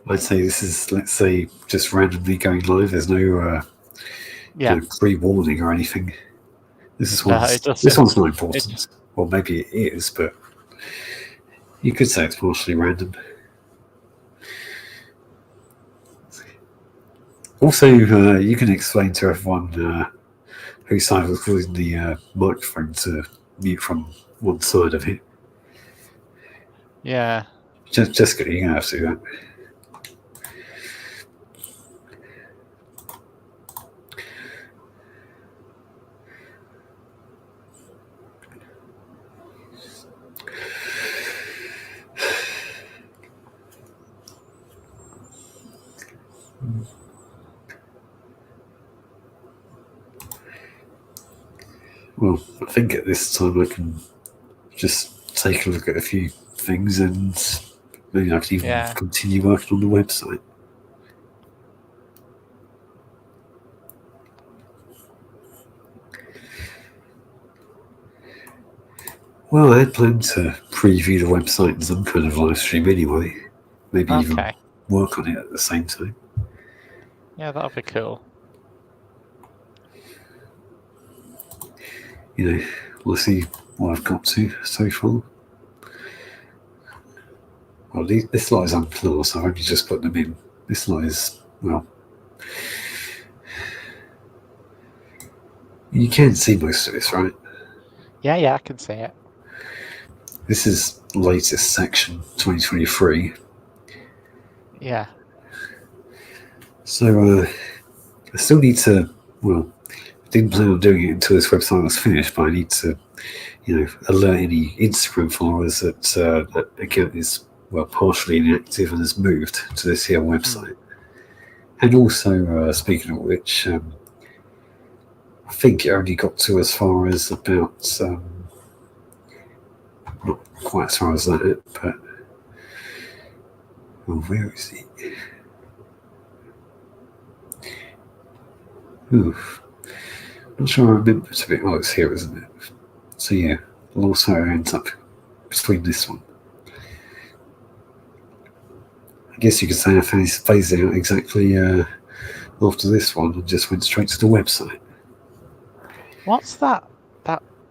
I'd say this is, let's say, just randomly going live. There's no Yeah. pre-warning or anything. This No, it one's not it important. Well, maybe it is, but you could say it's partially random. Also, you can explain to everyone whose side was causing the microphone to mute from one side of it. Yeah. Jessica, you're going to have to do that. Well, I think at this time I can just take a look at a few things and maybe I can even continue working on the website. Well, I had planned to preview the website in some kind of live stream anyway. Maybe even work on it at the same time. Yeah, that'll be cool. We'll see what I've got to so far. Well, this lot is unclassed. I've only just put them in. This lot is, well, you can see most of this, right? Yeah, I can see it. This is latest section 2023. Yeah. So I still need to, well, I didn't plan on doing it until this website was finished, but I need to, alert any Instagram followers that that account is, well, partially inactive and has moved to this here website. And also, speaking of which, I think it only got to as far as about, not quite as far as that, but, oh, where is he? Oof. Not sure I remember to be, oh, it's here, isn't it? So yeah, also ends up between this one. I guess you could say I phased out exactly after this one and just went straight to the website. What's that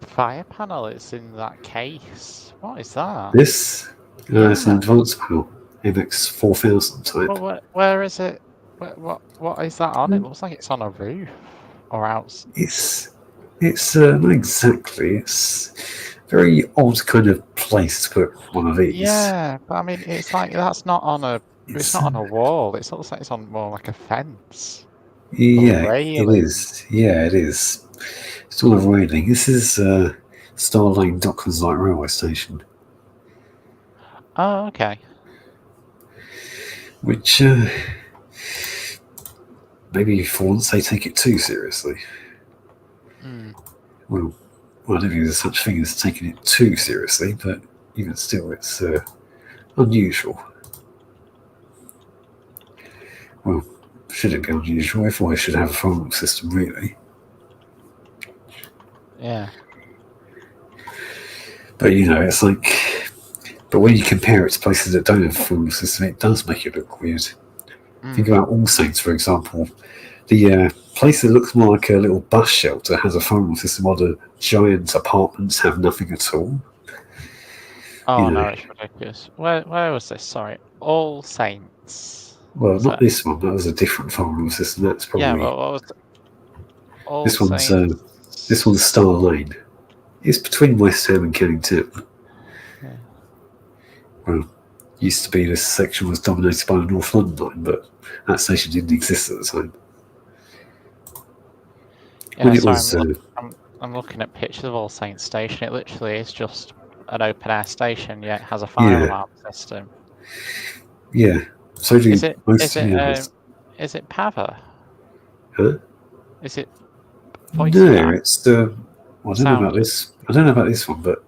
fire panel that's in that case? What is that? This is an advanced panel, MX 4000 type. Well, where is it? What is that on? It looks like it's on a roof or else. It's not exactly. It's a very odd kind of place to put one of these. Yeah, but I mean, it's like that's not on a. It's not on a wall. It looks like it's on more like a fence. Yeah, it is. Yeah, it is. It's on a railing. This is Starlane Docklands Light Railway Station. Oh, okay. Which maybe for once they take it too seriously. Well, I don't think there's such thing as taking it too seriously, but even still, it's unusual. Well, should it be unusual? Everyone should have a phone system, really. Yeah. But it's like, but when you compare it to places that don't have a phone system, it does make it look weird. Think about All Saints, for example. The place that looks more like a little bus shelter has a phone system, while the giant apartments have nothing at all. Oh no, it's ridiculous. Where was this? Sorry, All Saints. Well, not this one. That was a different phone system. That's probably. Yeah, but what was All this one's Saints? This one's Starlane. It's between West Ham and Kennington. Yeah. Well, used to be this section was dominated by the North London line, but that station didn't exist at the time. Yeah, I'm looking at pictures of All Saints Station. It literally is just an open air station, yet has a fire alarm system. Yeah. So do is it Pava? Huh? Is it? No, it's well, I don't know about this. I don't know about this one, but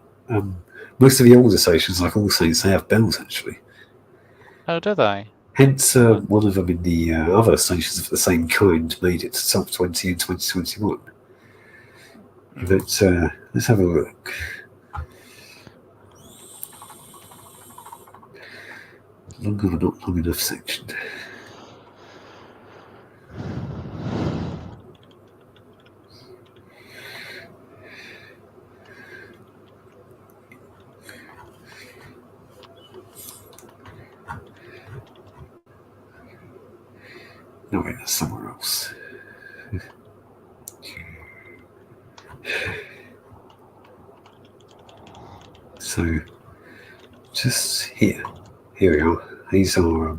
most of the older stations, like All Saints, they have bells actually. Oh, do they? Hence, one of them in the other stations of the same kind made it to top 20 in 2021. But let's have a look. longer but not long enough section. No, wait, that's somewhere else. So, just here we are. These are,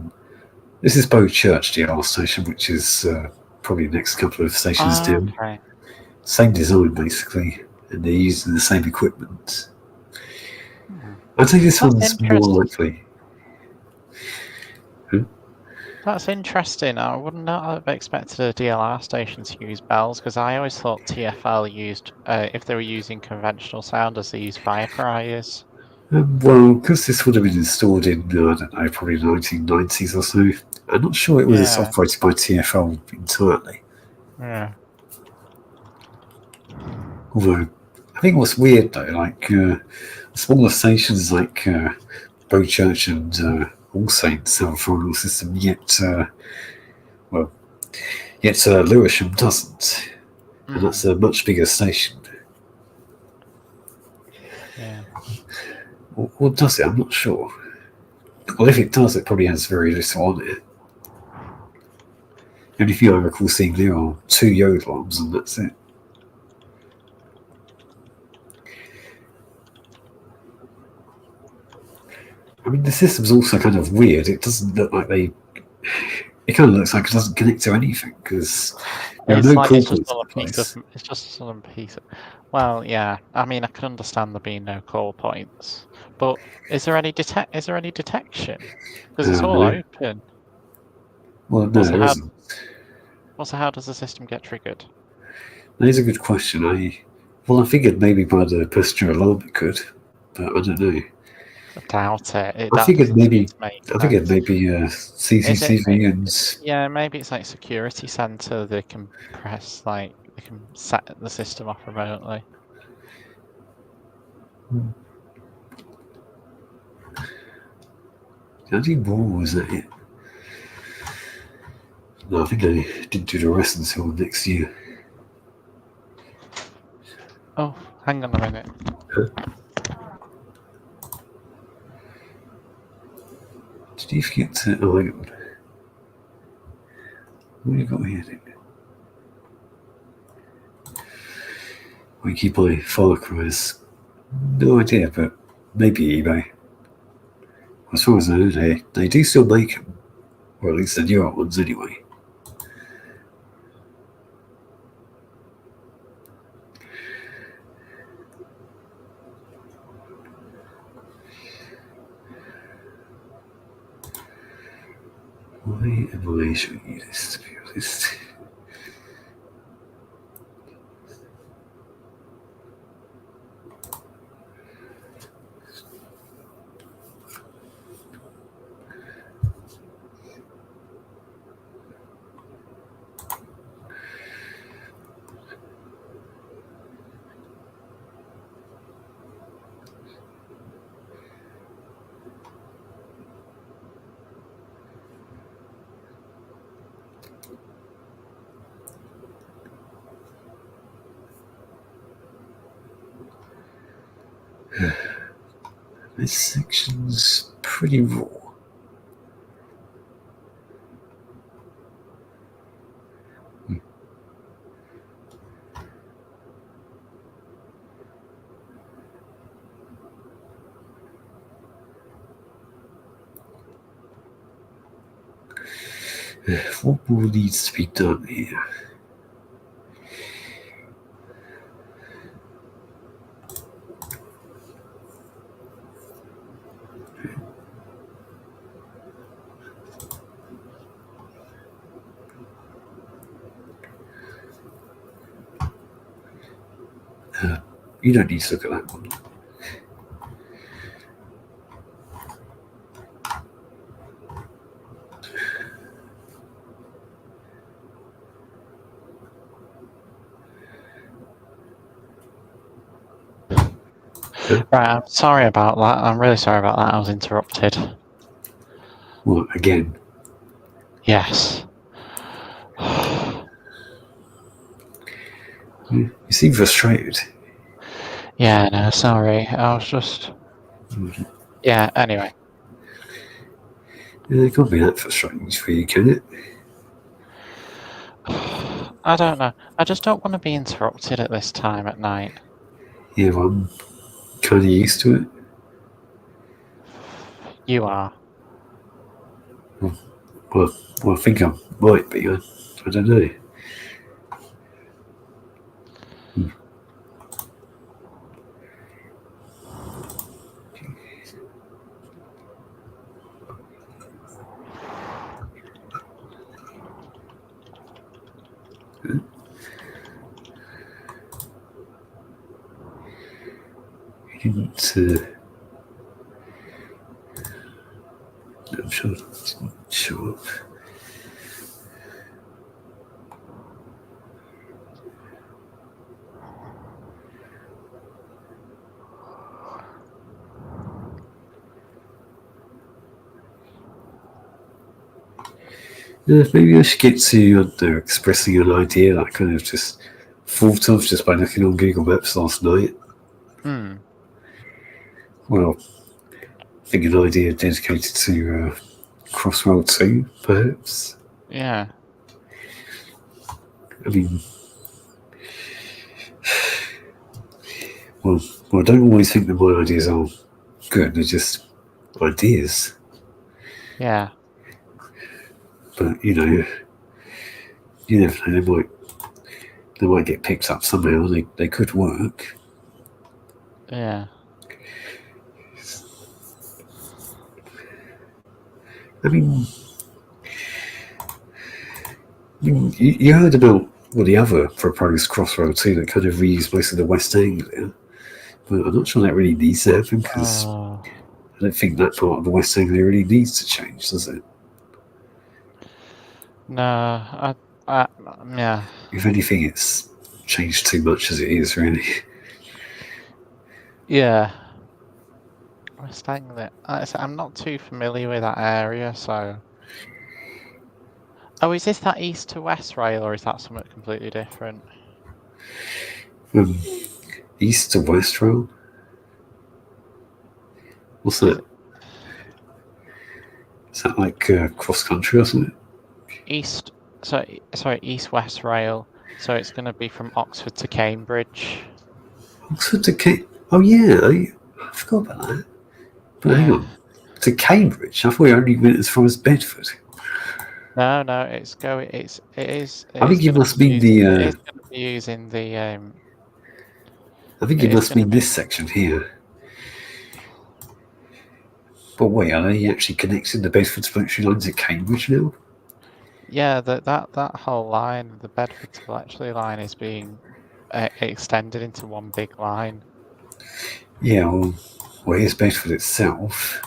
this is Bow Church DLR station, which is probably the next couple of stations down. Okay. Same design, basically, and they're using the same equipment. I think this one's more likely. That's interesting. I would not have expected a DLR station to use bells, because I always thought TfL used, if they were using conventional sounders, they use fire cryers. Well, because this would have been installed in, I don't know, probably the 1990s or so, I'm not sure it was operated by TfL entirely. Yeah. Although, I think what's weird though, like smaller stations like Bow Church and All Saints have a final system, yet Lewisham doesn't, and that's a much bigger station. Yeah. Or does it? I'm not sure. Well, if it does, it probably has very little on it. The only thing I recall seeing there are 2 yodel arms, and that's it. I mean, the system's also kind of weird. It doesn't look like they. It kind of looks like it doesn't connect to anything because there are no call points in place. It's just some piece of. Well, yeah. I mean, I can understand there being no call points, but is there any detection? Because it's all open. Well, no, there isn't. So how does the system get triggered? That is a good question. I figured maybe by the passenger alarm it could, but I don't know. I doubt it. I figured maybe CCTV and. Yeah, maybe it's like security center. They can press they can set the system off remotely. How many more was that it? No, I think I didn't do the rest until next year. Oh, hang on a minute. Huh? Did you forget to... Oh, hang on. What have you got here then? We keep my Far Cry's. No idea, but maybe eBay. As far as I know, they do still make them. Or at least the newer ones anyway. Why am I showing you this, to be honest? This section's pretty raw. What more needs to be done here? You don't need to look at that one. Right, I'm sorry about that. I'm really sorry about that. I was interrupted. What again? Yes. You seem frustrated. Yeah, no, sorry. I was just. Yeah, anyway. Yeah, it can't be that frustrating for you, can it? I don't know. I just don't want to be interrupted at this time at night. Yeah, well, I'm kind of used to it. You are. Well, I think I might be. I don't know. You didn't. I'm sure. Sure. Yeah, maybe I should get to expressing an idea that I kind of just thought of just by looking on Google Maps last night. Hmm. Well, I think an idea dedicated to Crossrail 2, perhaps. Yeah. I mean, well, I don't always think that my ideas are good. They're just ideas. Yeah. But you never know. They might get picked up somehow. They could work. Yeah. I mean, you heard about the other proposed Crossrail 2 that kind of reused most of the West Anglia, but I'm not sure that really needs to happen because Oh. I don't think that part of the West Anglia really needs to change, does it? No. Yeah. If anything, it's changed too much as it is, really. Yeah. West Anglia. I'm not too familiar with that area, so. Oh, is this that east to west rail, or is that something completely different? Um, East to West Rail? What's that? Is that like cross country or something? East. Sorry, east-west rail. So it's going to be from Oxford to Cambridge. Oxford to Cambridge? Oh, yeah, I forgot about that. But hang Yeah. on. To Cambridge? I thought you only went as far as Bedford. No, it's going. It is. I It is think you going to must be mean using. It the. is going to be using the. I think you It is must going to mean be. this section here. But wait, are they actually connecting the Bedford Splicely line to Cambridge now? Yeah, that whole line, the Bedford to Bletchley line, is being extended into one big line. Yeah, well, here's Bedford itself.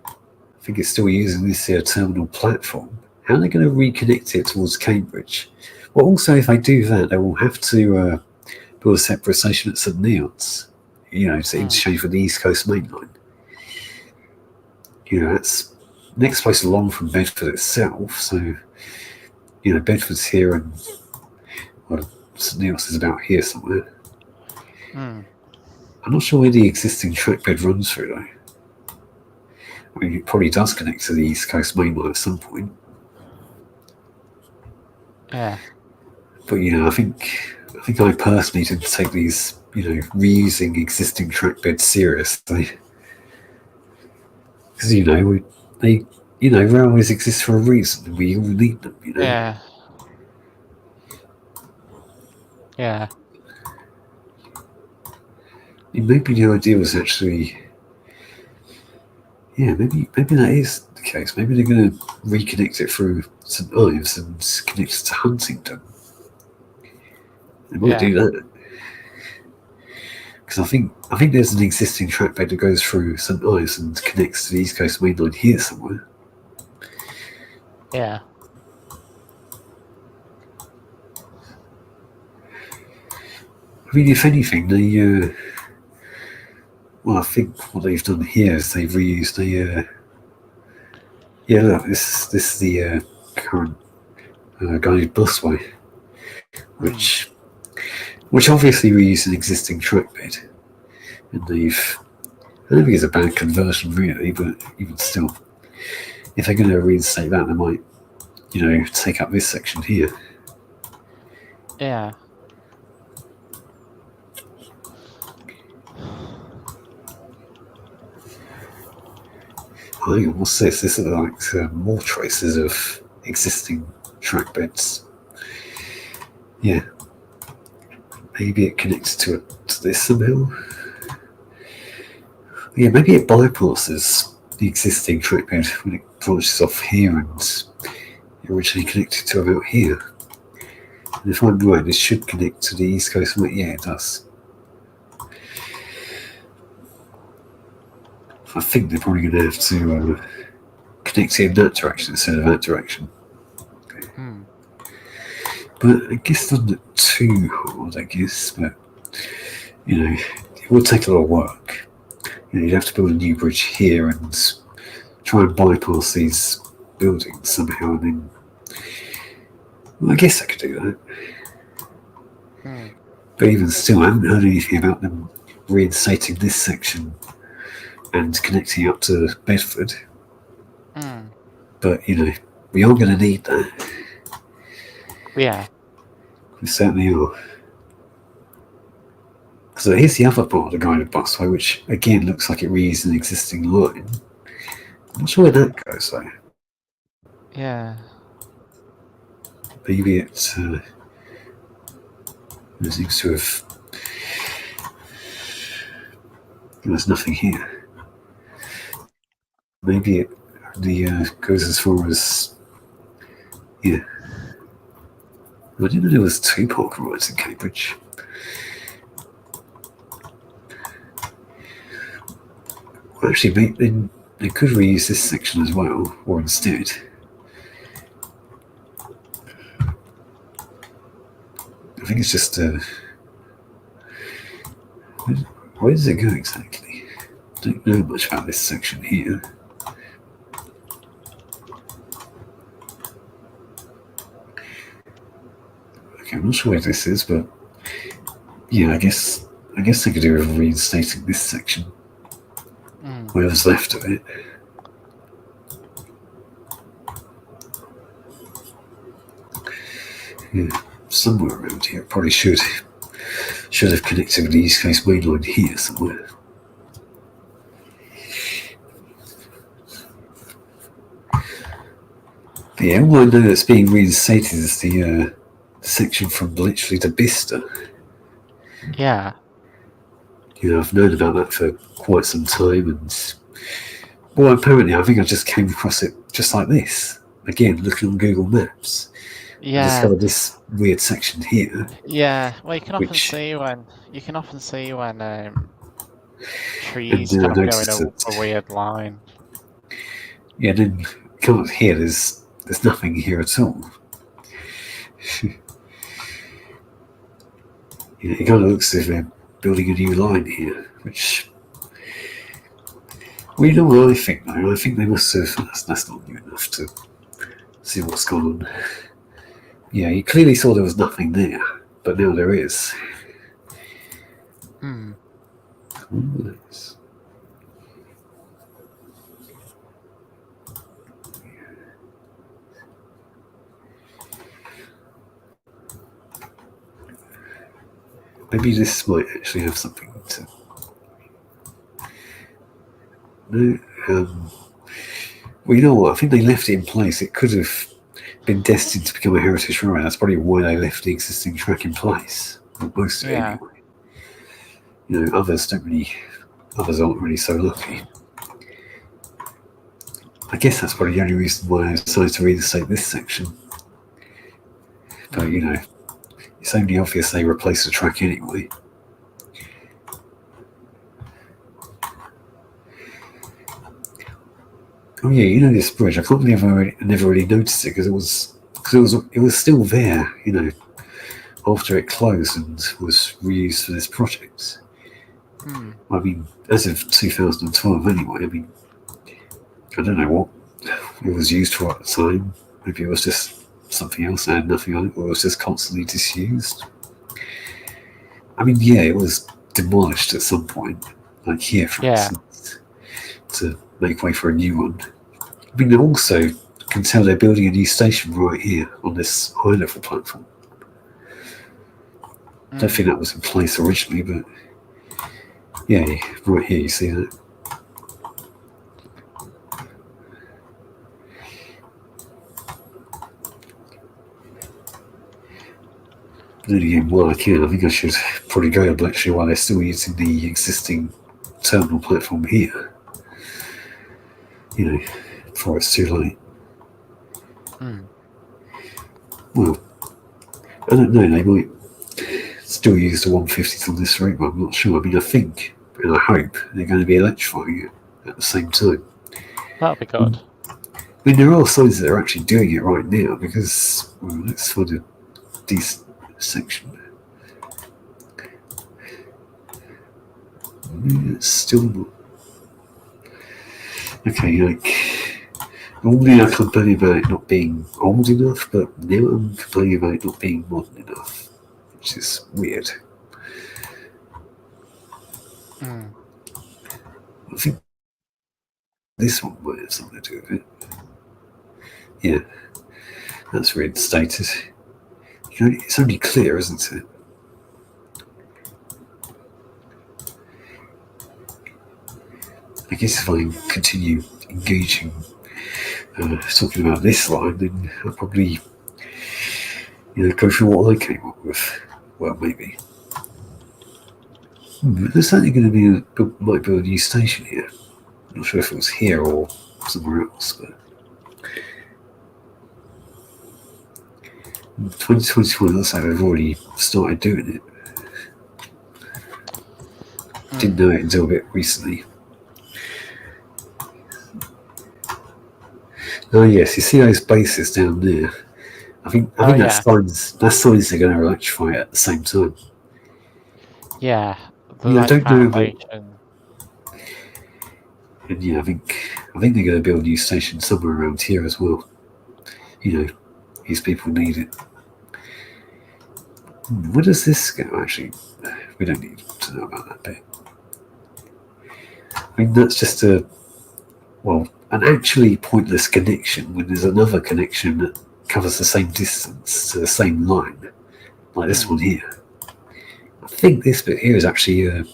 I think it's still using this terminal platform. How are they going to reconnect it towards Cambridge? Well, also, if they do that, they will have to build a separate station at St Neots, to interchange with the East Coast Main Line. That's next place along from Bedford itself. So, Bedford's here and St Neots is about here somewhere. Mm. I'm not sure where the existing track bed runs through, though. I mean, it probably does connect to the East Coast Main Line at some point. Yeah. But I think I personally didn't take these, reusing existing track beds seriously. Because railways exist for a reason. We all need them. Yeah. Yeah. Maybe the idea was actually, maybe that is the case. Maybe they're going to reconnect it through St Ives and connect it to Huntingdon. They might do that. Because I think there's an existing track bed that goes through St Ives and connects to the East Coast Main Line here somewhere. Yeah. I mean, if anything, I think what they've done here is they've reused Yeah, look, this is the current guided busway, which obviously reused an existing track bed, and they've. I don't think it's a bad conversion really, but even still, if they're going to reinstate that, they might, take up this section here. Yeah. I think what's this? This is like more traces of existing track beds. Yeah. Maybe it connects to this somehow. Yeah, maybe it bypasses the existing track bed when it branches off here and it originally connected to about here. And if I'm right, this should connect to the East Coast. Yeah, it does. I think they're probably going to have to connect it in that direction instead of that direction. But I guess not too hard, I guess. But, it would take a lot of work. You'd have to build a new bridge here and try and bypass these buildings somehow. And then, well, I guess I could do that. But even still, I haven't heard anything about them reinstating this section and connecting up to Bedford. But, we are going to need that. Yeah. We certainly are. So here's the other part of the guided busway, which again looks like it reused an existing line. I'm not sure where that goes though. Yeah. Maybe it seems to have. There's nothing here. Maybe it goes as far as. Yeah. I didn't know there was 2 parking rights in Cambridge. Well, actually, they could reuse this section as well, or instead. I think it's just where does it go exactly? I don't know much about this section here. Okay, I'm not sure where this is, but yeah, I guess they could do with reinstating this section. Whatever's left of it. Yeah, somewhere around here. Probably should have connected with the East Coast main line here somewhere. But yeah, all I know that's being reinstated is the section from Bletchley to Bicester. Yeah. I've known about that for quite some time, and well, apparently, I think I just came across it just like this. Again, looking on Google Maps. Yeah. I discovered this weird section here. Yeah. Well, you can often see when trees kind of go in a weird line. Yeah, then come up here. There's nothing here at all. It kind of looks as if they're building a new line here, which. Well, you know what I think, though? I think they must have. That's not new enough to see what's gone on. Yeah, you clearly saw there was nothing there, but now there is. Maybe this might actually have something to. No. Well, you know what? I think they left it in place. It could have been destined to become a heritage railway. That's probably why they left the existing track in place. Most of it, anyway. Others aren't really so lucky. I guess that's probably the only reason why I decided to reinstate this section. But, it's only obvious they replaced the track anyway. Oh yeah, this bridge. I can't believe I never really noticed it because it was still there, after it closed and was reused for this project. I mean, as of 2012 anyway. I mean, I don't know it was used for at the time. Maybe it was just something else and had nothing on it, or it was just constantly disused. I mean, yeah, it was demolished at some point, like here, for instance, to make way for a new one. I mean, also can tell they're building a new station right here on this high level platform. I don't think that was in place originally, but yeah, right here you see that. But then again, while I can, I think I should probably go up actually while they're still using the existing terminal platform here. You know, before it's too late. Well, I don't know, they might still use the 150s on this route, but I'm not sure. I mean, I think, and I hope, they're going to be electrifying it at the same time. That'll be good. I mean, there are signs that they're actually doing it right now, because, well, let's find a decent section. It's still not. Okay, like, normally I complain about it not being old enough, but now I'm complaining about it not being modern enough, which is weird. I think this one might have something to do with it. Yeah, that's reinstated. It's only clear, isn't it? I guess if I continue engaging, talking about this line, then I'll probably, go through what I came up with. Well, maybe. There's certainly going to be might be a new station here. I'm not sure if it was here or somewhere else, but 2021 looks like they've already started doing it. Didn't know it until a bit recently. Oh yes, you see those bases down there. I think that's signs they're going to electrify it at the same time. Yeah, I don't know about. And yeah, I think they're going to build a new station somewhere around here as well. These people need it. Where does this go? Actually, we don't need to know about that bit. I mean, that's just an actually pointless connection when there's another connection that covers the same distance to the same line, like this one here. I think this bit here is actually, it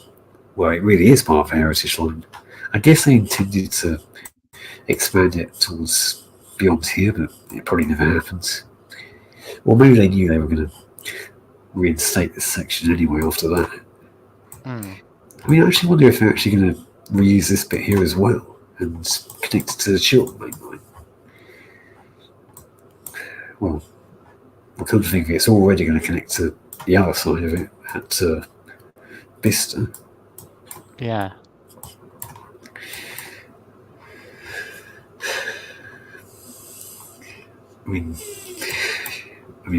really is part of the heritage line. I guess they intended to expand it towards beyond here, but it probably never happens. Or maybe they knew they were going to reinstate this section anyway after that. I mean, I actually wonder if they're actually going to reuse this bit here as well and connect it to the Chiltern main line. Well, I kind of think it's already going to connect to the other side of it at Bicester. Yeah. I mean,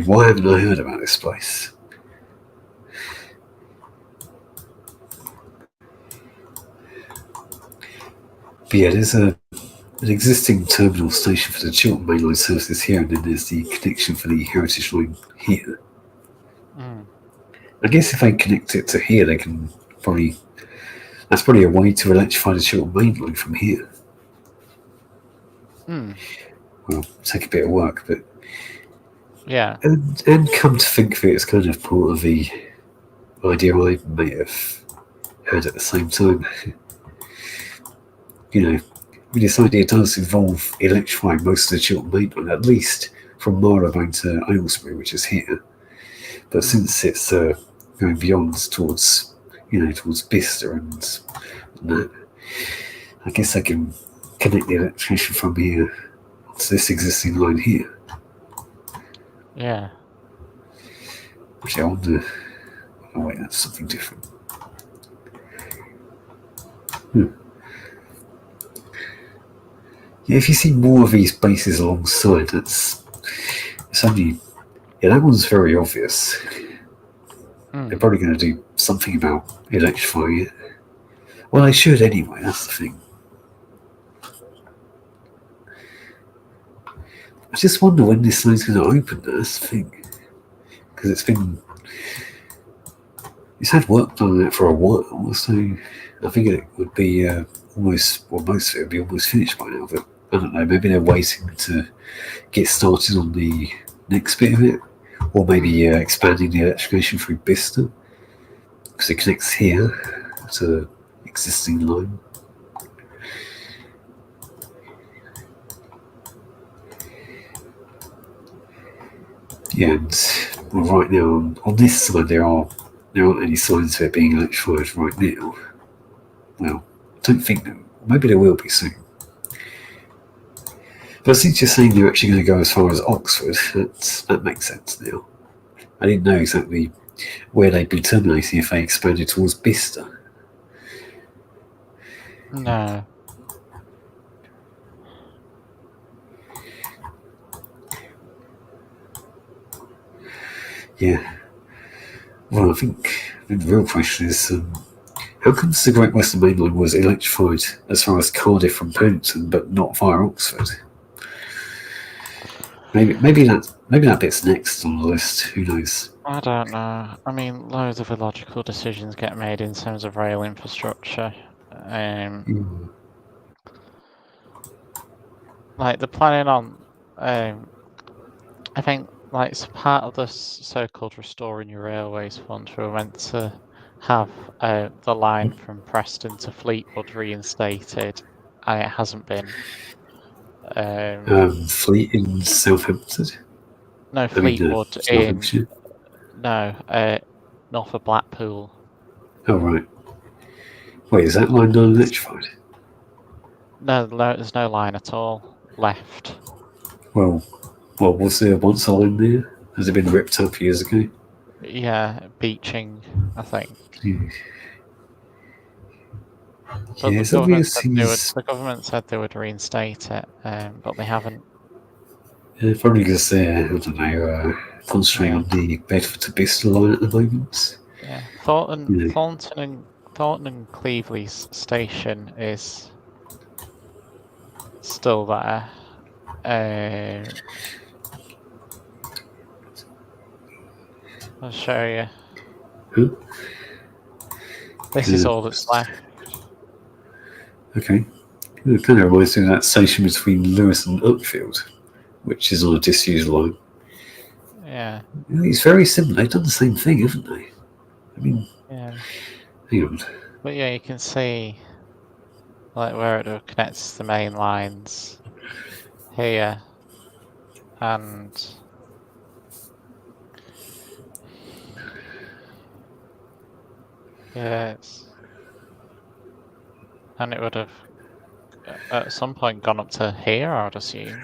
why haven't I heard about this place? But yeah, there's an existing terminal station for the Chiltern main line services here, and then there's the connection for the heritage line here. I guess if they connect it to here, they can probably. That's probably a way to electrify the Chiltern main line from here. Well, take a bit of work, but yeah, and come to think of it, it's kind of part of the idea I may have had at the same time. This idea does involve electrifying most of the Chiltern main line, at least from Marylebone to Aylesbury, which is here. But since it's going beyond towards Bicester and that, I guess I can connect the electrician from here to this existing line here. Yeah. Which I wonder. Oh wait, that's something different. Yeah, if you see more of these bases alongside, it's only. Yeah, that one's very obvious. They're probably going to do something about electrifying it. Well, they should anyway, that's the thing. I just wonder when this line's going to open. That's the thing, because it's had work done on it for a while, so I think it would be almost, well, most of it would be almost finished by now. But I don't know. Maybe they're waiting to get started on the next bit of it, or maybe expanding the electrification through Bicester, because it connects here to the existing line. Yeah, and well, right now on this side there aren't any signs of it being electrified right now. Well, I don't think that. Maybe there will be soon. But since you're saying you're actually going to go as far as Oxford, that makes sense now. I didn't know exactly where they'd be terminating if they expanded towards Bicester. No. Yeah. Well, I think the real question is how comes the Great Western Main Line was electrified as far as Cardiff from Paddington, but not via Oxford? Maybe that bit's next on the list. Who knows? I don't know. I mean, loads of illogical decisions get made in terms of rail infrastructure. Like the planning on, I think, like it's part of the so-called Restoring Your Railways Fund, we were meant to have the line from Preston to Fleetwood reinstated, and it hasn't been. Fleet in Southampton. No, Fleetwood in North of Blackpool. Oh right. Wait, is that line not electrified? No, there's no line at all left. Well, was there once a line there? Has it been ripped up years ago? Yeah, Beeching, I think. Yeah. But Yeah, the government said they would reinstate it, but they haven't. Probably because they're, I don't know, concentrating on the Bedford to Bicester line at the moment. Yeah, Thornton and Cleveley's station is still there. I'll show you. Huh? This is all that's left. Okay. It kind of reminds me of that station between Lewis and Uckfield, which is on a disused line. Yeah. It's very similar. They've done the same thing, haven't they? I mean, yeah. Hang on. But yeah, you can see like where it connects the main lines here, and yeah, and it would have at some point gone up to here, I would assume.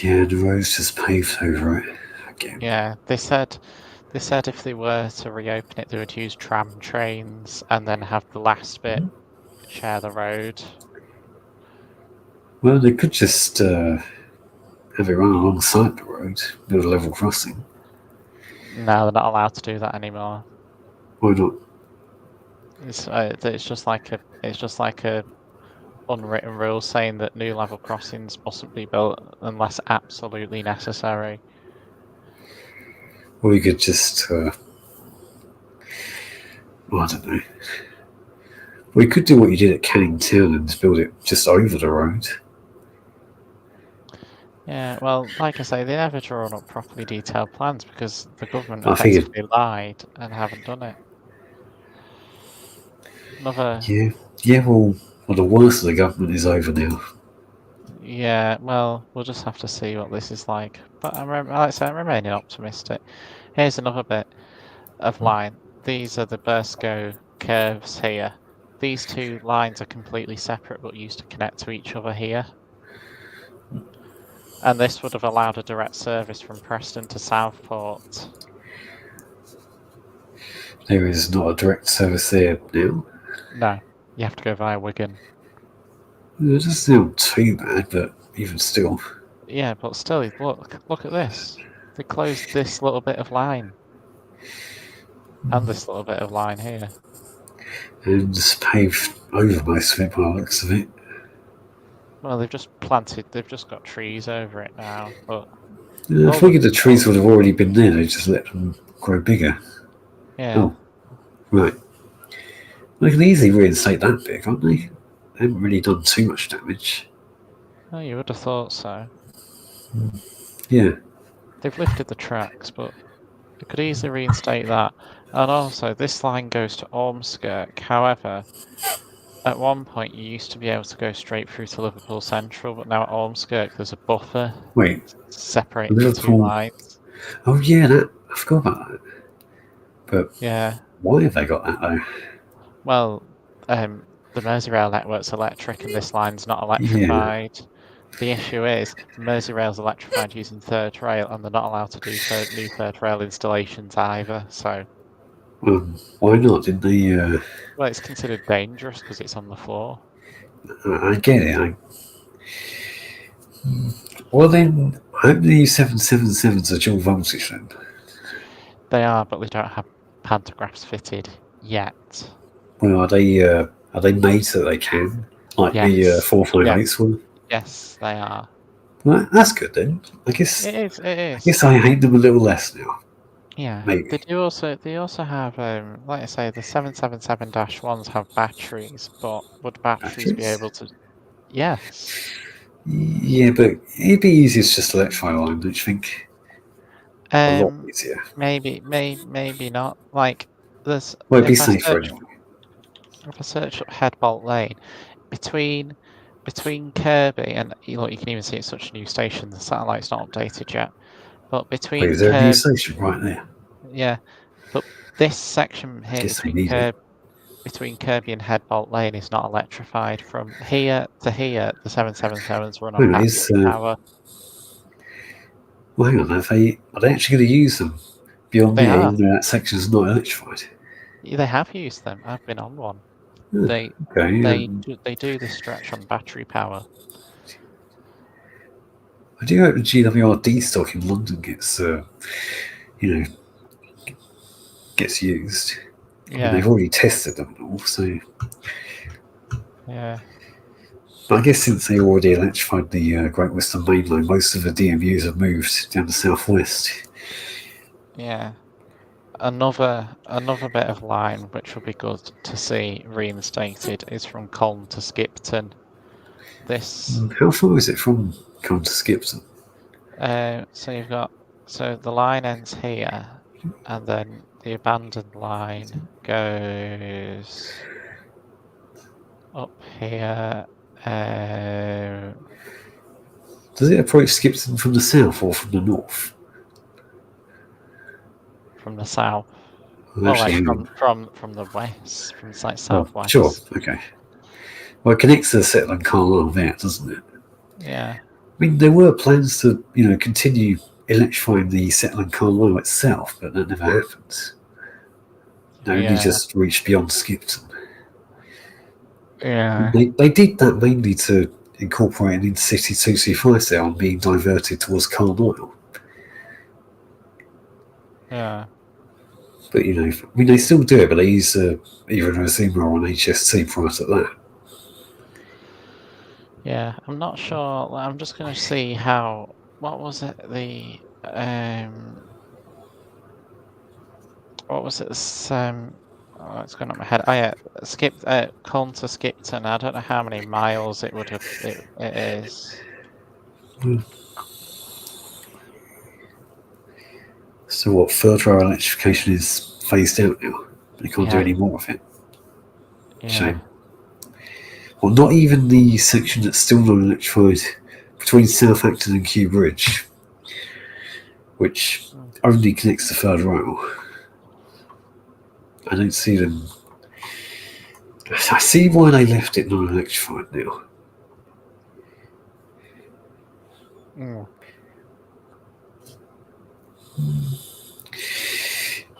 Yeah, the road's just paved over it again. Yeah, they said if they were to reopen it, they would use tram trains and then have the last bit share the road. Well, they could just have it run alongside the road, build a level crossing. No, they're not allowed to do that anymore. Why not? It's just like a unwritten rule saying that new level crossings mustn't be built unless absolutely necessary. Or you could just, well, I don't know. Well, you could do what you did at Canning Town and build it just over the road. Yeah, well, like I say, they never drawn up properly detailed plans because the government effectively lied and haven't done it. Yeah. Well, the worst of the government is over now. Yeah, well, we'll just have to see what this is like. But I'm remaining optimistic. Here's another bit of line. These are the Burscough curves here. These two lines are completely separate but used to connect to each other here. And this would have allowed a direct service from Preston to Southport. There is not a direct service there now. No, you have to go via Wigan. It doesn't sound too bad, but even still. Yeah, but still, look at this. They closed this little bit of line. And this little bit of line here. And just paved over most of it by the looks of it. Well, they've just got trees over it now, but I all figured the trees would have already been there. They just let them grow bigger. yeah. Oh, right. They can easily reinstate that bit, can't they? They haven't really done too much damage. Oh, you would have thought so. Yeah. They've lifted the tracks, but they could easily reinstate that. And also, this line goes to Ormskirk. However, at one point you used to be able to go straight through to Liverpool Central, but now at Ormskirk there's a buffer Wait. separating the two Liverpool. lines. Oh yeah, I forgot about that. But Yeah. why have they got that though? Well, the Merseyrail network's electric and this line's not Yeah. electrified. The issue is Merseyrail's electrified using third rail, and they're not allowed to do new third rail installations either. So, Why not? Didn't they? well, it's considered dangerous because it's on the floor. I get it. Well then, I hope the 777s are dual voltage then. They are, but they don't have pantographs fitted yet. Well, are they made so that they can, like the Yes. 458s were? Yes, they are. Well, that's good then. I guess It is. It I is. guess I hate them a little less now. Yeah. Maybe. They also have, like I say, the 777-1s have batteries, but would batteries be Batteries? able to? Yes. Yeah, but it'd be easier to just electrify a line, don't you think? A lot easier. Maybe not. Like, there's Well, it'd be if I safer search anyway. if I search up Headbolt Lane, between Kirby and look, you can even see it's such a new station. The satellite's not updated yet, but Wait, between is there a new Kirby, station right there? yeah, but this section here Guess they need it. between Kirby and Headbolt Lane is not electrified. From here to here, the 777s run on Hang on, battery power. well, hang on, are they actually going to use them beyond They there, are. even though that section is not electrified? They have used them. I've been on one. Okay. They do this stretch on battery power. I do hope the GWRD stock in London gets used. I mean, Yeah. they've already tested them all, so. Yeah. But I guess since they already electrified the Great Western Main Line, most of the DMUs have moved down the southwest. Yeah. Another bit of line which will be good to see reinstated is from Colne to Skipton. This. How far is it from Colne to Skipton? So you've got the line ends here, and then the abandoned line goes up here. Does it approach Skipton from the south or from the north? From the south. Well, actually, from the west, from like southwest. Sure, okay. Well, it connects to the Shetland Carlisle there, doesn't it? Yeah. I mean, there were plans to, continue electrifying the Shetland Carlisle itself, but that never happened. They only just reached beyond Skipton. Yeah. They did that mainly to incorporate an intercity 2C5 there on being diverted towards Carlisle. Yeah. But, they still do it, but they use either an Azuma or an HST prior to that. Yeah, I'm not sure. I'm just going to see how. What was it? What was it? It's gone up my head. Oh yeah, Colne to Skipton. I don't know how many miles it would have. It is. So what? Third rail electrification is phased out now. They can't do any more of it. Yeah. Shame. Well, not even the section that's still not electrified between South Acton and Kew Bridge, which only connects the third rail. I don't see them. I see why they left it non-electrified now.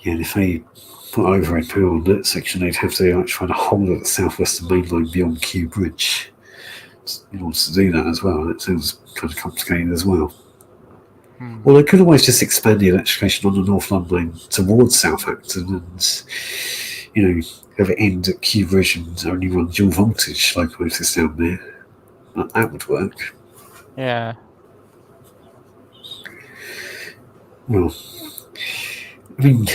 Yeah, and if they put overhead power on that section, they'd have to electrify the whole of the southwestern main line beyond Kew Bridge in order to do that as well. That sounds kind of complicated as well. Well, they could always just expand the electrification on the North London line towards Southampton and, have it end at Kew Bridge and only run dual voltage locomotives down there. that would work. Yeah. Well, I mean,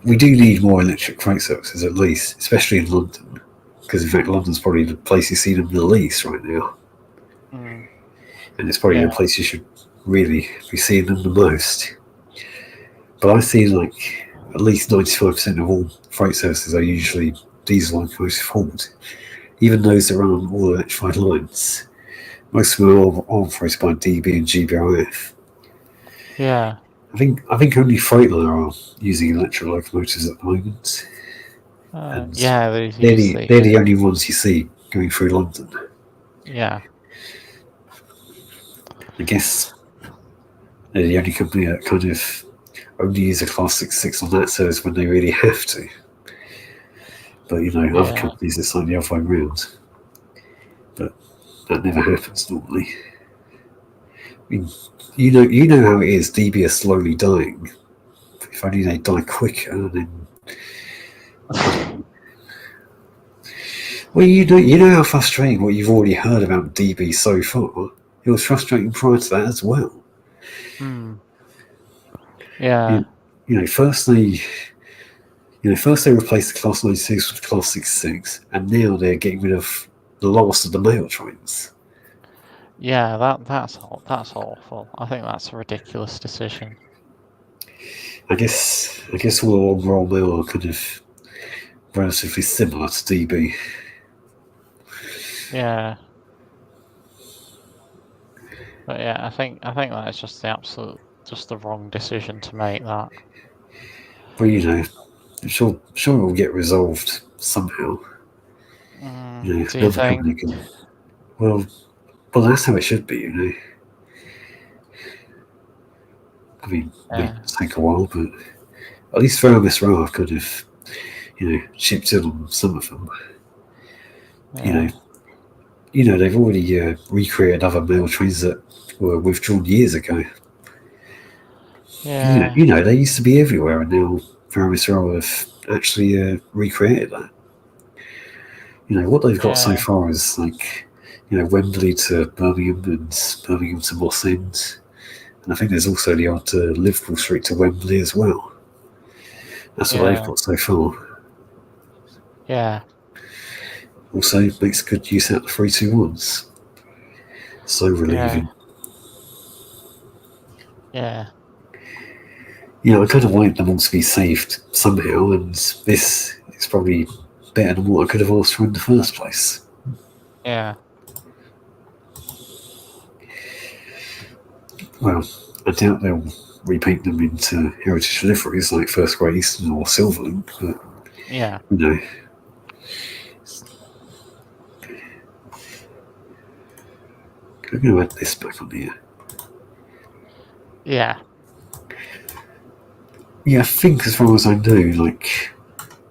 we do need more electric freight services at least, especially in London, because in fact London's probably the place you see them the least right now, Mm. and it's probably Yeah. the place you should really be seeing them the most. But I see like at least 95% of all freight services are usually diesel locomotive hauled, even those that run on all electrified lines. Most of them are all operated by DB and GBRF. Yeah. I think only Freightliner are using electric locomotives at the moment, and Yeah, there's usually. they're the only ones you see going through London. Yeah. I guess they're the only company that kind of only use a Class 6 on that service when they really have to. But you know, other Yeah. companies it's like the other way around. But that never happens normally. I mean, you know how it is. DB are slowly dying. If only they die quicker, then. Well, you know how frustrating what you've already heard about DB so far. It was frustrating prior to that as well. Hmm. Yeah. You know, first they replaced the Class 96 with the Class 66, and now they're getting rid of the last of the mail trains. Yeah. That's awful. I think that's a ridiculous decision. I guess all the long roll mail are kind of relatively similar to DB. Yeah. But yeah, I think that is just the wrong decision to make. That. But you know, I'm sure it will get resolved somehow. You know, Do you another think? company can. Well, that's how it should be. You know, I mean, it may Yeah. take a while, but at least Veramis Rail could have, chipped in on some of them. Yeah. You know, they've already recreated other mail trains that were withdrawn years ago. Yeah. You know, they used to be everywhere, and now Veramis Rail have actually recreated that. You know, what they've got so Yeah. far is like, Wembley to Birmingham and Birmingham to Moss End. And I think there's also the odd Liverpool Street to Wembley as well. That's what they've Yeah. got so far. Yeah. Also makes good use out of the 321s. So relieving. Yeah. I kind of wanted them all to be saved somehow, and this is probably better than what I could have asked for in the first place. Yeah. Well, I doubt they'll repaint them into heritage liveries like First Great Eastern or Silverlink, but Yeah. I'm going to add this back on here. Yeah. Yeah, I think as far as I know, like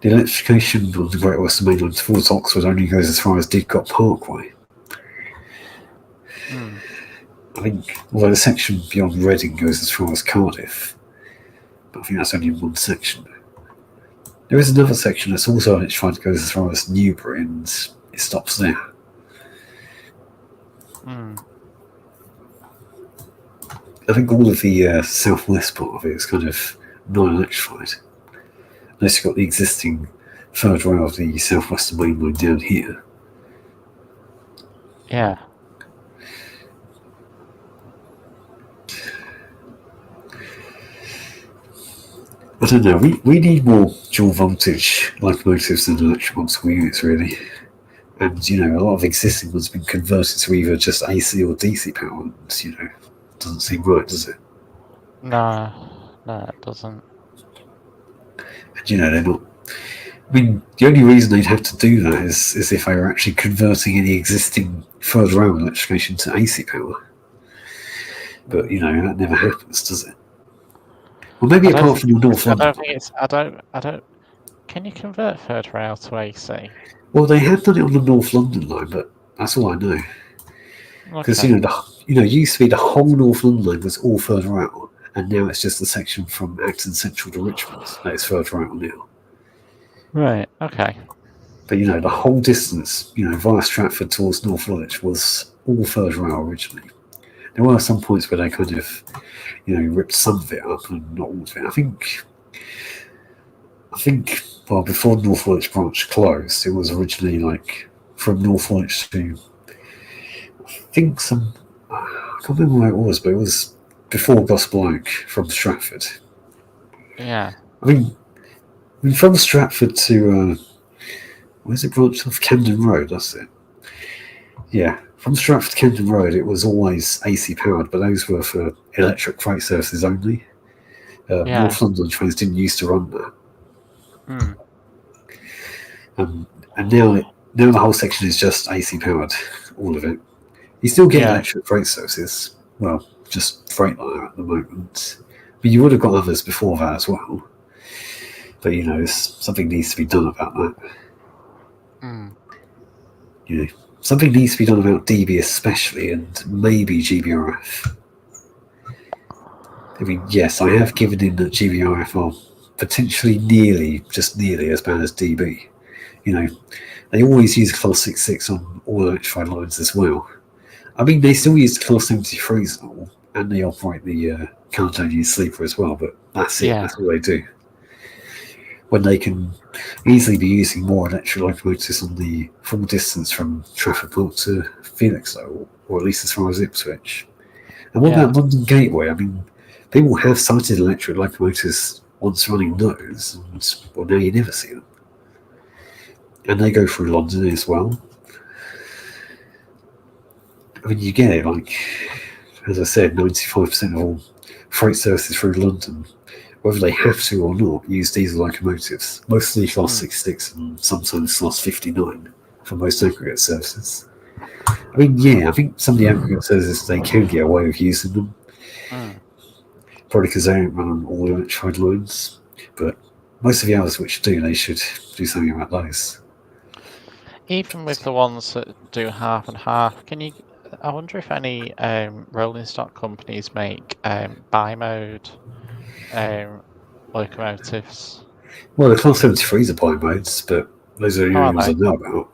the electrification on the Great Western Main Line towards Oxford only goes as far as Didcot Parkway. I think, although the section beyond Reading goes as far as Cardiff, but I think that's only in one section. There is another section that's also electrified that goes as far as Newbury, and it stops there. I think all of the southwest part of it is kind of non-electrified, unless you've got the existing third rail of the southwestern main line down here. Yeah. I don't know. We need more dual voltage locomotives than electric multiple units, really. And a lot of existing ones have been converted to either just AC or DC power. And, doesn't seem right, does it? No, it doesn't. And they're not. I mean, the only reason they'd have to do that is if they were actually converting any existing third rail electrification to AC power. But that never happens, does it? Well, maybe apart from North London. I don't. Can you convert third rail to AC? Well, they have done it on the North London line, but that's all I know. Because Okay. used to be the whole North London line was all third rail, and now it's just the section from Acton Central to Richmond that is third rail now. Right. Okay. But the whole distance, via Stratford towards North Woolwich was all third rail originally. There were some points where they kind of, ripped some of it up and not all of it. I think, well, before North Woolwich branch closed, it was originally like from North Woolwich to, I think I can't remember where it was, but it was before Gospel Oak from Stratford. Yeah. I mean from Stratford to, where's it branched off? Camden Road, that's it. Yeah, from Stratford to Camden Road, it was always AC powered, but those were for electric freight services only. Yeah. North London trains didn't used to run that. And now the whole section is just AC powered, all of it. You still get electric freight services, well, just Freightliner at the moment. But you would have got others before that as well. But something needs to be done about that. Something needs to be done about DB especially, and maybe GBRF. I mean, yes, I have given in that GBRF are potentially just nearly as bad as DB. They always use Class 66 on all electrified lines as well. I mean, they still use the Class 73s and all, and they operate the Caledonian Sleeper as well, but that's it. That's all they do. When they can easily be using more electric locomotives on the full distance from Trafford Park to Felixstowe, or at least as far as Ipswich. And what about London Gateway? I mean, people have sighted electric locomotives once running those, and well, now you never see them. And they go through London as well. I mean, you get it, like, as I said, 95% of all freight services through London, whether they have to or not, use diesel locomotives, mostly Class 66 and sometimes Class 59 for most aggregate services. I mean, I think some of the aggregate services, they can get away with using them. Probably because they don't run on all electrified lines, but most of the others which do, they should do something about those. Even with the ones that do half and half, I wonder if any rolling stock companies make bi-mode locomotives. Well, the Class 73s are bi-modes, but those are the only ones I know about.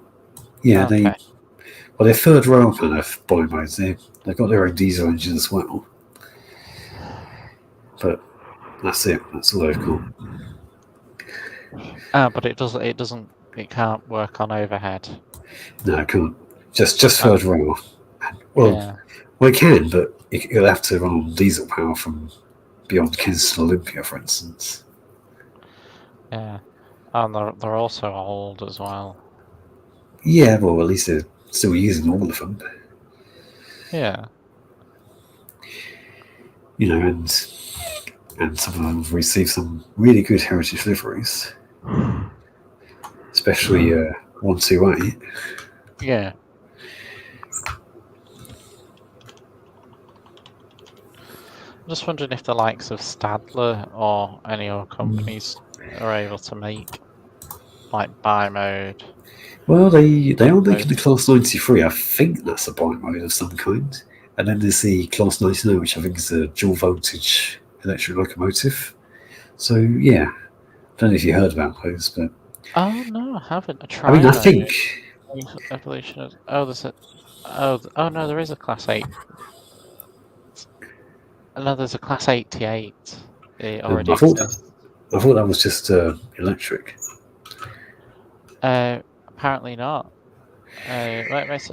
Yeah, they're third rail kind of bi-modes. They've got their own diesel engine as well. But that's it. That's all they've got. But it can't work on overhead. No, it can't. Just third rail. Well, it can, but it'll have to run on diesel power from beyond Kensington Olympia, for instance. Yeah, and they're also old as well. Yeah, well, at least they're still using all of them. Yeah. And some of them have received some really good heritage liveries, especially 128. Yeah. I'm just wondering if the likes of Stadler or any other companies are able to make like bi-mode. Well, they are making the Class 93. I think that's a bi-mode of some kind. And then there's the Class 99, which I think is a dual voltage electric locomotive. So, yeah. I don't know if you heard about those, but... Oh, no, I haven't. I mean, I think... Evolution of... Oh, no, there is a Class 8. No, there's a Class 88. It already exists. I thought that was just electric. Apparently not. Let's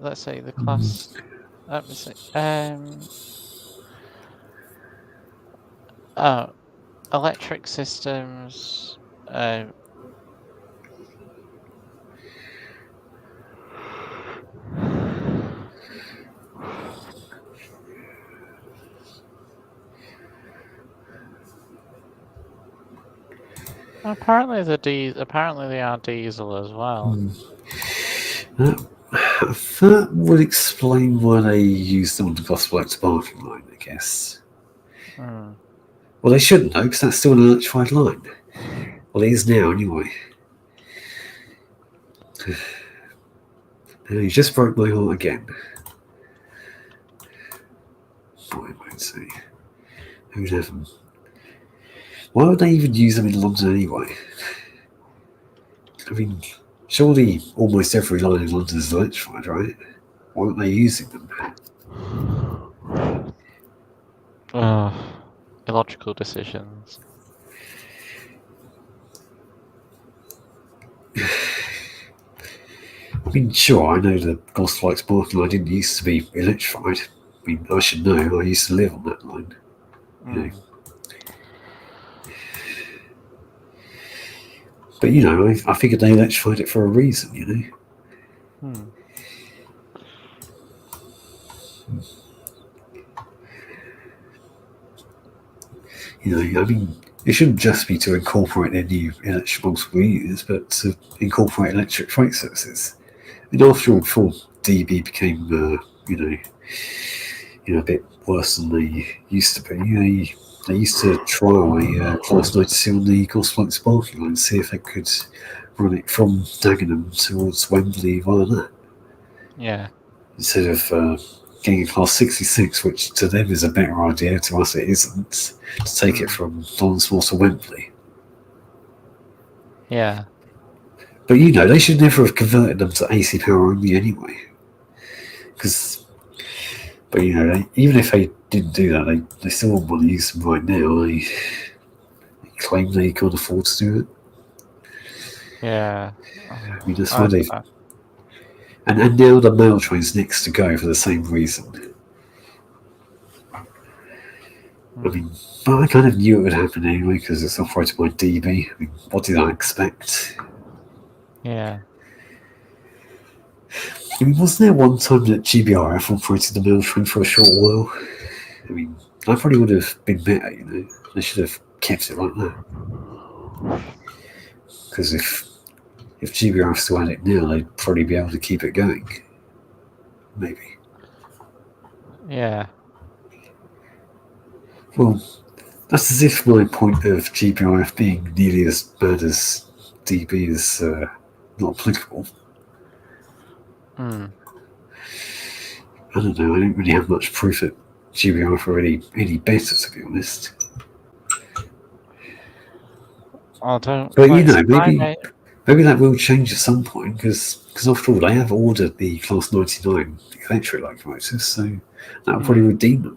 let's say the class. Let me see. Electric systems. Apparently they are diesel as well. That would explain why they used them on the Gospel Oak to Barking line, I guess. Well, they shouldn't though, because that's still an electrified line. Well, it is now anyway. Now you just broke my heart again. Boy, I might say. Who'd have them? Why would they even use them in London anyway? I mean, surely almost every line in London is electrified, right? Why aren't they using them? Illogical decisions. I mean, sure, I know the Gosflight Sparking line didn't used to be electrified. I mean, I should know. I used to live on that line. You know. But, you know, I figured they electrified it for a reason, you know. You know, I mean, it shouldn't just be to incorporate their new electric multiple units, but to incorporate electric freight services. I mean, after all, before DB became, you know, a bit worse than they used to be, you know, they used to trial a Class 92 on the Gosflight Sparking line, see if they could run it from Dagenham towards Wembley via that. Yeah. Instead of getting a Class 66, which to them is a better idea, to us it isn't, to take it from Lonsmore to Wembley. Yeah. But, you know, they should never have converted them to AC power only anyway. But, you know, even if they didn't do that, they still wouldn't want to use them right now. They claim they can't afford to do it. Yeah. I mean, that's why they've... And now the mail train's next to go for the same reason. I mean, but I kind of knew it would happen anyway because it's operated by DB. I mean, what did I expect? Yeah. I mean, wasn't there one time that GBRF operated the mail train for a short while? I mean, that probably would have been better, you know. They should have kept it like that. Because if GBRF still had it now, they'd probably be able to keep it going. Maybe. Yeah. Well, that's as if my point of GBRF being nearly as bad as DB is not applicable. I don't know, I don't really have much proof that GBRF are any better, to be honest. I don't. But, you know, maybe that will change at some point, because after all, they have ordered the Class 99 electric locomotives, so that will probably redeem them.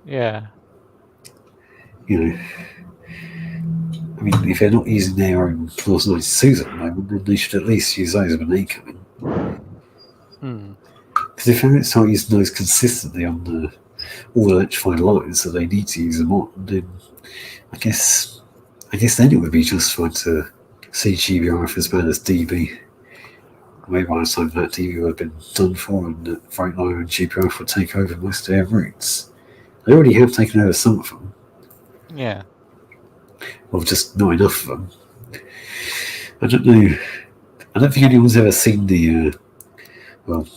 Yeah. You know, I mean, if they're not using their own Class 92s at the moment, then they should at least use those when they come in. Because if they don't start using those consistently on the all electrified lines that they need to use them on, then I guess then it would be justified to see GBRF as bad as DB. Maybe by the time that DB would have been done for, and that Freightliner and GBRF would take over most of their routes. They already have taken over some of them. Yeah. Well, just not enough of them. I don't know. I don't think anyone's ever seen the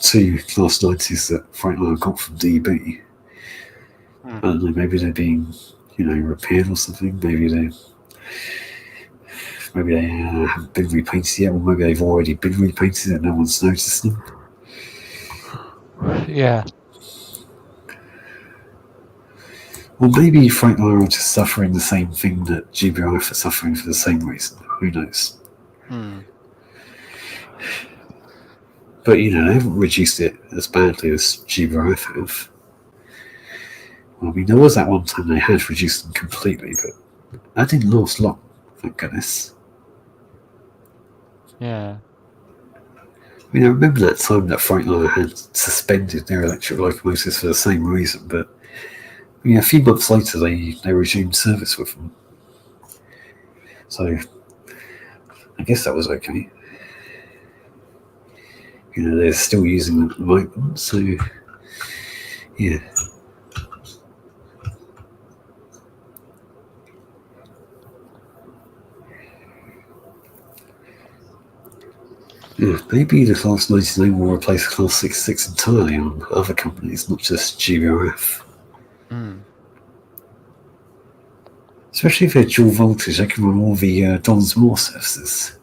two Class 90s that Freightliner got from DB. I don't know, maybe they're being, you know, repaired or something. Maybe they haven't been repainted yet, or maybe they've already been repainted and no one's noticed them. Yeah. Well, maybe Freightliner are just suffering the same thing that GBRF are suffering for the same reason. Who knows? But, you know, they haven't reduced it as badly as GBRF have. Well, I mean, there was that one time they had reduced them completely, but that didn't last long, thank goodness. Yeah. I mean, I remember that time that Freightliner had suspended their electric locomotives for the same reason, but a few months later they resumed service with them. So I guess that was okay. You know, they're still using them at the moment, so yeah. Yeah, maybe the Class 99 will replace Class 66 entirely on other companies, not just GBRF. Especially if they're dual voltage, they can run all the Don's Moor services.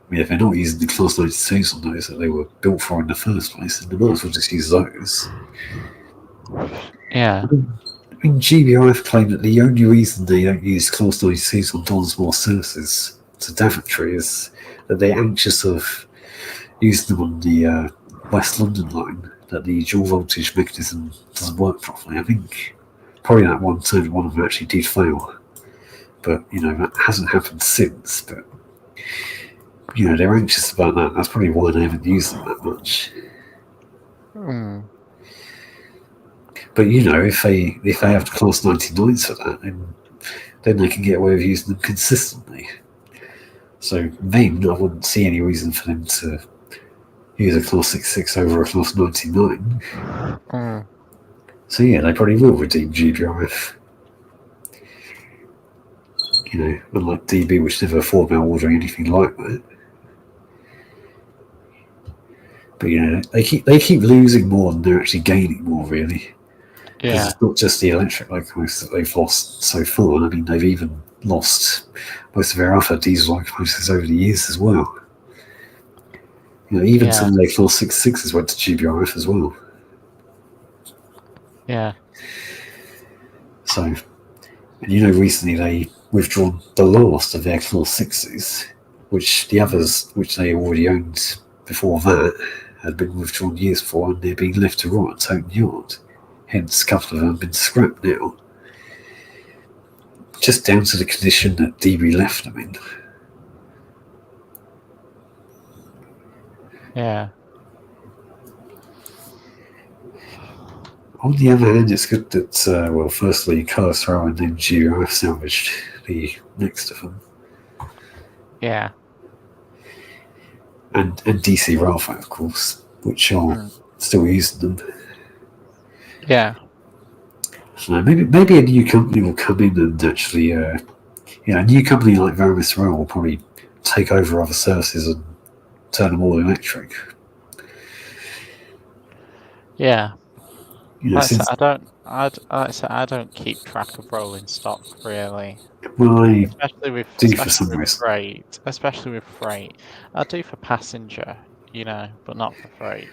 I mean, if they're not using the Class 92s on those that they were built for in the first place, then they might as well just use those. Yeah. I mean, GBRF claim that the only reason they don't use Class 92s on Don's Moor services to Daventry is that they're anxious of using them on the West London line, that the dual voltage mechanism doesn't work properly. I think probably that one of them actually did fail, but that hasn't happened since. But they're anxious about that. That's probably why they haven't used them that much. But if they have class 99s for that, then they can get away with using them consistently. So then I wouldn't see any reason for them to use a class 66 over a class 99. So yeah, they probably will redeem GBRF. Unlike DB, which never thought about ordering anything like that. But they keep losing more than they're actually gaining more, really. Because it's not just the electric locomotives that they've lost so far. I mean, they've even lost most of their other diesel locomotives over the years as well. Even some of their class 66s went to GBRF as well. Yeah. So, and recently they withdrawn the last of their class 6s, which the others, which they already owned before that, had been withdrawn years before, and they're being left to rot at Toten Yard. Hence, a couple of them have been scrapped now. Just down to the condition that DB left them in. Yeah. On the other hand, it's good that, firstly, Crossrail and then GBRF salvaged the next of them. Yeah. And DC Railway, of course, which are still using them. Yeah. So maybe a new company will come in and actually, a new company like Varamis Rail will probably take over other services and turn them all electric. Yeah. I don't keep track of rolling stock really. Well, I especially with freight. Especially with freight, I do for passenger, but not for freight.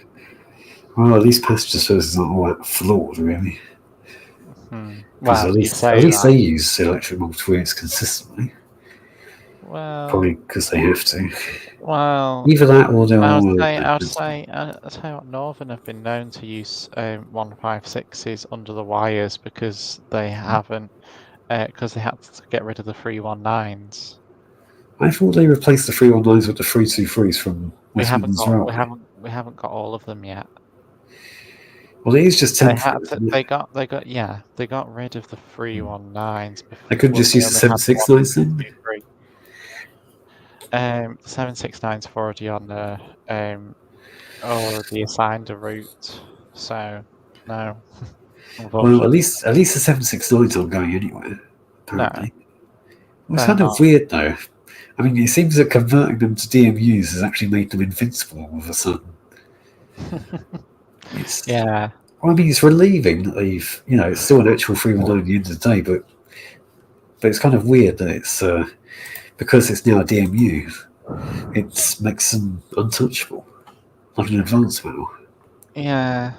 Well, these passenger services aren't all that flawed, really. Well, at least they use electric multiwheels consistently. Well, probably because they have to. Well, either that or they'll. I'll tell you what, Northern have been known to use 156s under the wires because they haven't, because they had to get rid of the 319s. I thought they replaced the 319s with the 323s from West Midlands Railway. We haven't got all of them yet. Well, it is just temporary. They got rid of the 319s. They could just use the 769s then. 769's already on the already assigned a route, so no. Well, at least the 769s aren't going anywhere. Apparently, no, it's kind of weird though. I mean, it seems that converting them to DMUs has actually made them invincible all of a sudden. Yeah. Well, I mean, it's relieving that they've, it's still an actual 319 at the end of the day, but it's kind of weird that it's because it's now a DMU, it makes them untouchable, like an advanced mail. Yeah.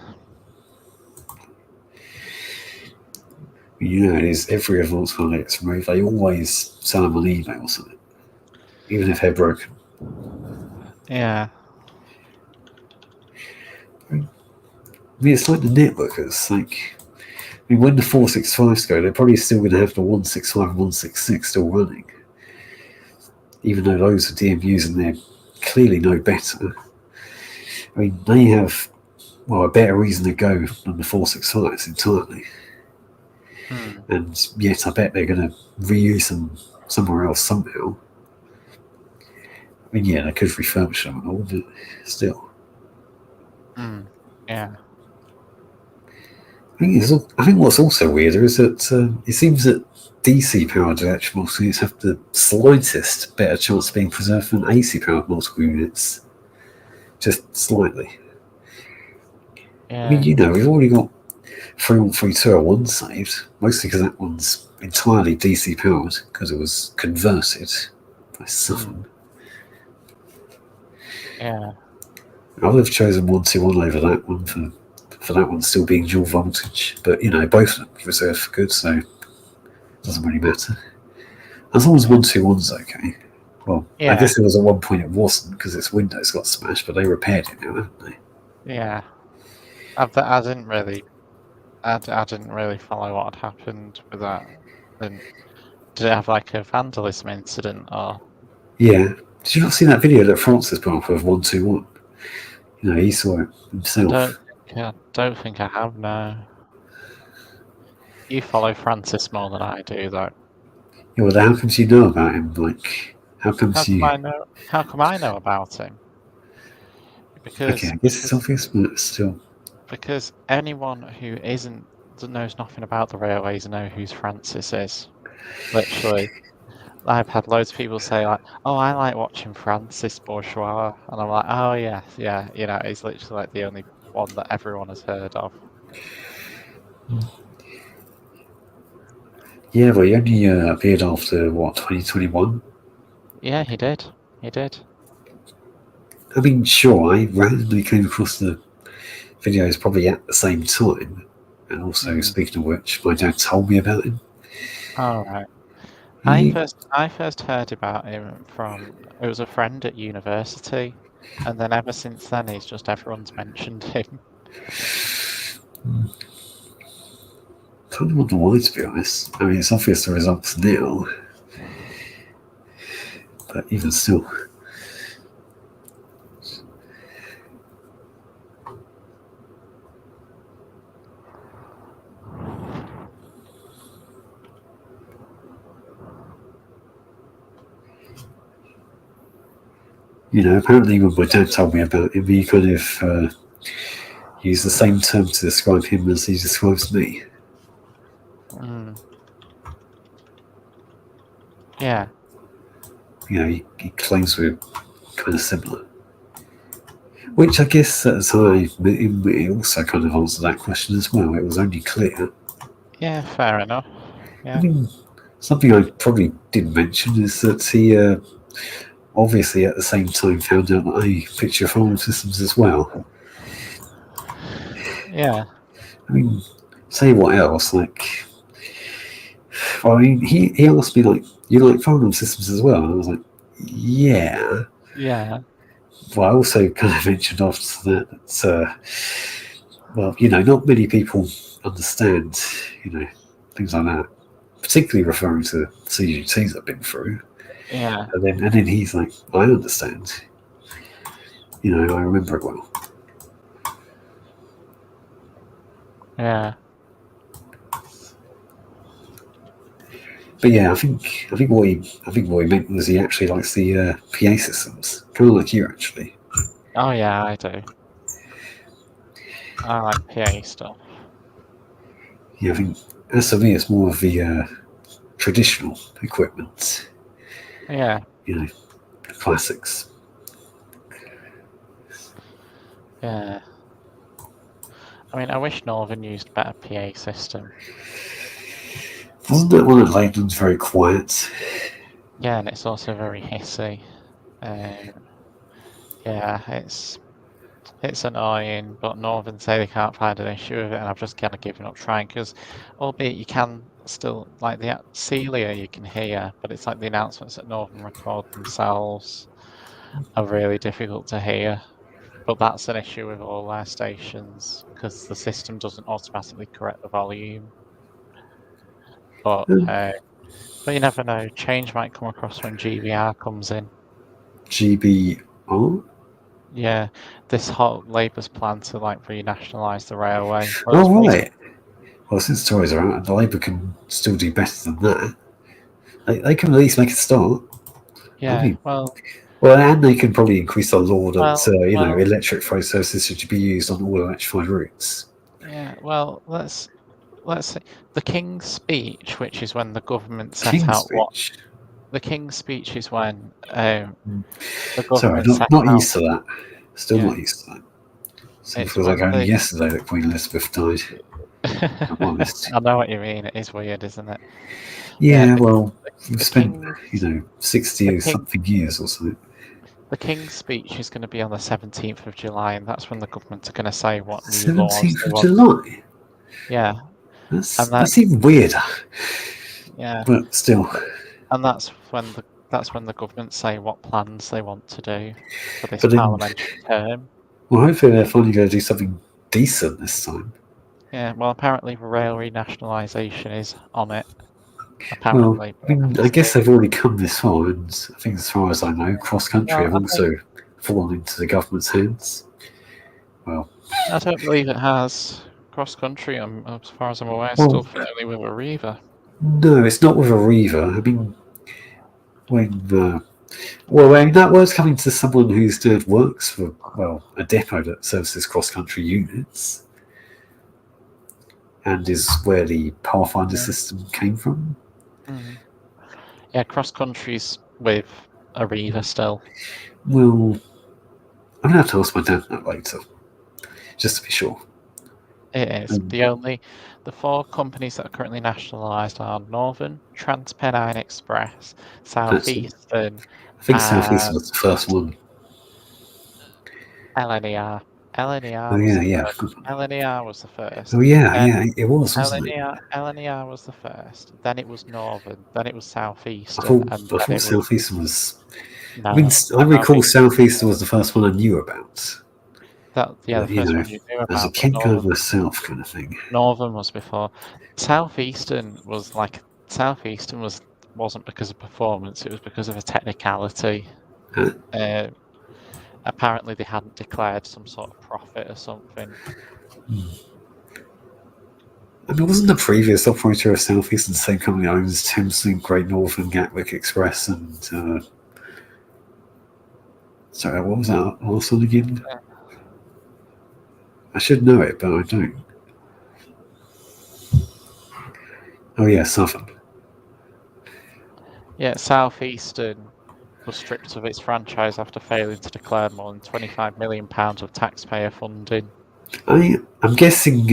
It is every advanced mail that gets removed. They always sell them on eBay or something, even if they're broken. Yeah. I mean, it's like the networkers. When the 465s go, they're probably still going to have the 165 and 166 still running. Even though those are DMUs and they're clearly no better. I mean, they have, a better reason to go than the 465s entirely. And yet I bet they're going to reuse them somewhere else somehow. I mean, yeah, they could refurbish them and all, but still. Yeah. I think what's also weirder is that it seems that DC-powered electric multiple units have the slightest better chance of being preserved than AC-powered multiple units. Just slightly. Yeah. I mean, we've already got 313201 saved, mostly because that one's entirely DC-powered, because it was converted by Southern. Yeah. I would have chosen 121 over that one for that one still being dual voltage, but both of them reserved for good, so it doesn't really matter. As long as 121's okay. Well, I Yeah, guess it was at one point it wasn't because its windows got smashed, but they repaired it now, haven't they? yeah. I didn't really, I didn't really follow what had happened with that. And did it have like a vandalism incident or? Yeah. Did you not see that video that Francis put up of 121? You know, he saw it himself. I don't think I have, no. You follow Francis more than I do, though. Yeah, well, how comes you know about him? Like, how comes you? How come I know about him? Okay, Because I guess it's obvious, but still. because anyone who isn't that knows nothing about the railways know who Francis is. Literally, I've had loads of people say like, "Oh, I like watching Francis Bourgeois," and I'm like, "Oh yeah, yeah." You know, he's literally like the only one that everyone has heard of. Yeah, well, he only appeared after what 2021. Yeah, he did. He did. I mean, sure, I randomly came across the videos probably at the same time, and also Mm. speaking of which, my dad told me about him. All right. He, I first heard about him from it was a friend at university, and then ever since then he's just everyone's mentioned him. kind of wonder why, to be honest. I mean, it's obvious the results now, but even still. You know, apparently when my dad told me about him, he kind of used the same term to describe him as he describes me. Mm. Yeah, You know, he claims we're kind of similar. Which I guess at the time, it also kind of answered that question as well. It was only clear. yeah, fair enough. I Yeah, mean, something I probably didn't mention is that he obviously at the same time found out that I picture farm systems as well. yeah, I mean, say what else? Like, well, I mean, he asked me like, "You like farm systems as well?" And I was like, "Yeah." yeah, Well, I also kind of mentioned after that, well, you know, not many people understand, you know, things like that. Particularly referring to CGTs I've been through. yeah, And then he's like, I understand. You know, I remember it well. yeah. But yeah, I think what he meant was he actually likes the PA systems, kind of like you actually. Oh yeah, I do. I like PA stuff. Yeah, I think as for me, it's more of the traditional equipment. Yeah, You know, the classics. yeah. I mean, I wish Northern used a better PA system. Wasn't that one at Leyland's very quiet? Yeah, and it's also very hissy. Yeah, it's annoying, but Northern say they can't find an issue with it, and I've just kind of given up trying because, albeit you can still like the Celia you can hear, but it's like the announcements that Northern record themselves are really difficult to hear. But that's an issue with all their stations because the system doesn't automatically correct the volume. But Um, but you never know. Change might come across when GBR comes in. GBR? Yeah, this whole Labour's plan to like renationalise the railway. Well, it's Oh, basically right. Well, since Tories are out, the Labour can still do better than that. They can at least make a start. I yeah. mean, well, and they can probably increase the law that you know Well, electric processes should be used on all electrified routes. yeah. Well, let's see. The King's Speech, which is when the government set King's out what speech. the King's Speech is when the Sorry, government not set not out. used to that. Still Yeah, not used to that. Still it's feels like when only the. yesterday that Queen Elizabeth died. If I'm honest. I know what you mean. It is weird, isn't it? Yeah, Yeah, well, we've the spent King's 60 the or King something years or something. the King's Speech is going to be on the 17th of July, and that's when the government are going to say what new laws 17th they of want. July. Yeah, That's and that that's even weirder. yeah, But still, and that's when that's when the government say what plans they want to do for this But then, parliamentary term. well, hopefully they're finally going to do something decent this time. Yeah, well, apparently rail renationalisation is on it. Well, Apparently, I mean, I guess they've already come this far, and I think as far as I know, Cross Country have also fallen into the government's hands. Well, I don't believe it has. Cross Country, as far as I'm aware, still firmly with Arriva. No, it's not with Arriva. I mean, that was coming to someone who's works for, a depot that services cross-country units, and is where the Pathfinder system came from. Mm. Yeah, Cross Country's with Arriva still. Well, I'm going to have to ask my dad that later, just to be sure. It is. The 4 companies that are currently nationalised are Northern, Transpennine Express, Southeastern, I think Southeastern was the first one. LNER. LNER was the first. Oh yeah, it was, wasn't it? LNER was the first. Then it was Northern. Then it was Southeastern. I thought Southeastern was. No, I mean, I recall Southeastern was the first one I knew about. The first one you knew about. As a kid going myself, kind of thing. Northern was before. Southeastern wasn't because of performance. It was because of a technicality. Huh? Apparently, they hadn't declared some sort of profit or something. I mean, wasn't the previous operator of Southeastern the same company that owns Thameslink, Great Northern, Gatwick Express, and sorry, what was that last one again? Yeah. I should know it, but I don't. Oh yeah, Southern. Yeah, Southeastern was stripped of its franchise after failing to declare more than £25 million of taxpayer funding. I'm guessing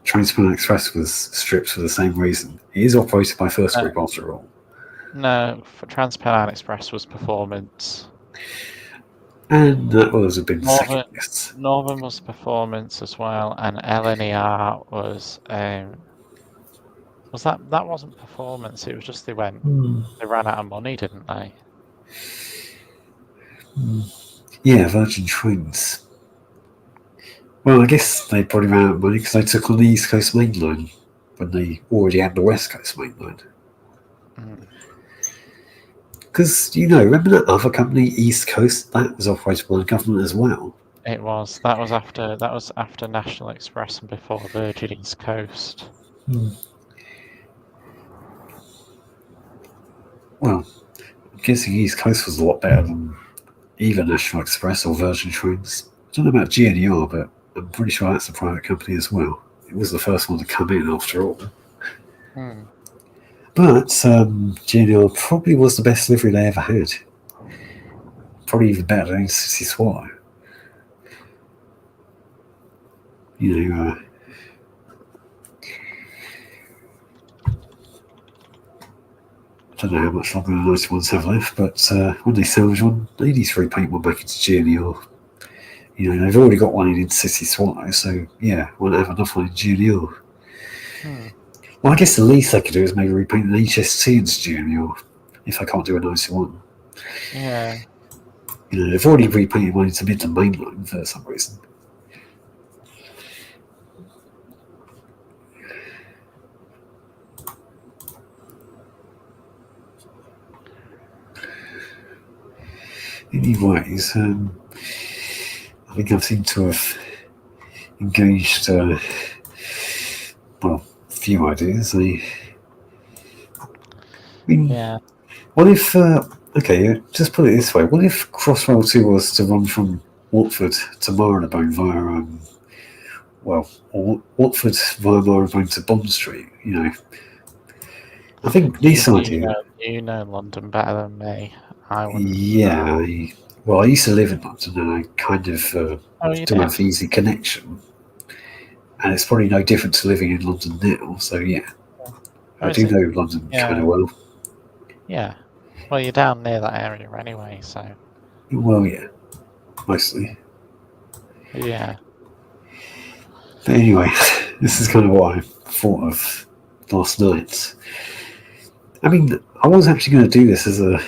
Transpennine Express was stripped for the same reason. It is operated by First Group after all. No, for Transpennine Express was performance. And that was a bit second. Northern was performance as well, and LNER was that wasn't performance. It was just they ran out of money, didn't they? Yeah, Virgin Trains. Well, I guess they probably ran out of money because they took on the East Coast Main Line when they already had the West Coast Main Line. Because, remember that other company, East Coast, that was operated by the government as well. It was. That was after National Express and before Virgin East Coast. Well, I'm guessing East Coast was a lot better than either National Express or Virgin Trains. I don't know about GNER, but I'm pretty sure that's a private company as well. It was the first one to come in after all. But GNER probably was the best delivery they ever had. Probably even better than City Swallow. I don't know how much longer the nice ones have left, but when they salvage one, they need to repaint one back into GNER. They've already got one in City Swallow, so yeah, won't have enough one in GNER. Well, I guess the least they could do is maybe repaint an HST into GNER, if I can't do a nice one. Yeah. They've already repainted one into Midland Mainline for some reason. Anyways, I think I've seemed to have engaged, a few ideas. What if, just put it this way, what if Crossrail 2 was to run from Watford to Marylebone via, Watford via Marylebone to Bond Street, I think this idea... You know London better than me. I wouldn't. Yeah, I used to live in London and I kind of do have easy connection. And it's probably no different to living in London now, so yeah. I do know London kind of well. Yeah. Well, you're down near that area anyway, so... Well, yeah. Mostly. Yeah. But anyway, this is kind of what I thought of last night. I mean, I was actually going to do this as a,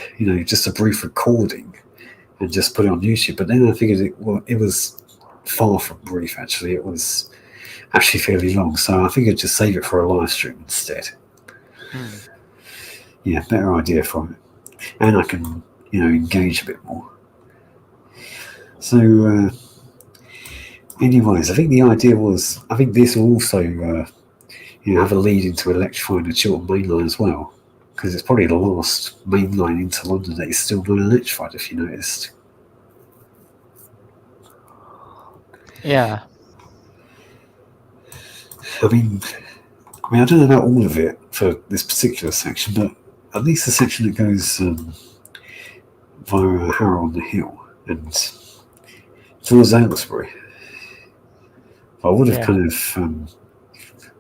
just a brief recording and just put it on YouTube, but then I figured it was far from brief. Actually, it was actually fairly long, so I figured just save it for a live stream instead. Hmm. Yeah, better idea from it, and I can engage a bit more. So, anyways, I think the idea was I think this will also have a lead into electrifying the Chiltern Main Line as well, because it's probably the last main line into London that is still not electrified. If you noticed. Yeah. I mean, I don't know about all of it for this particular section, but at least the section that goes via Harrow on the Hill and towards Aylesbury. I would have kind of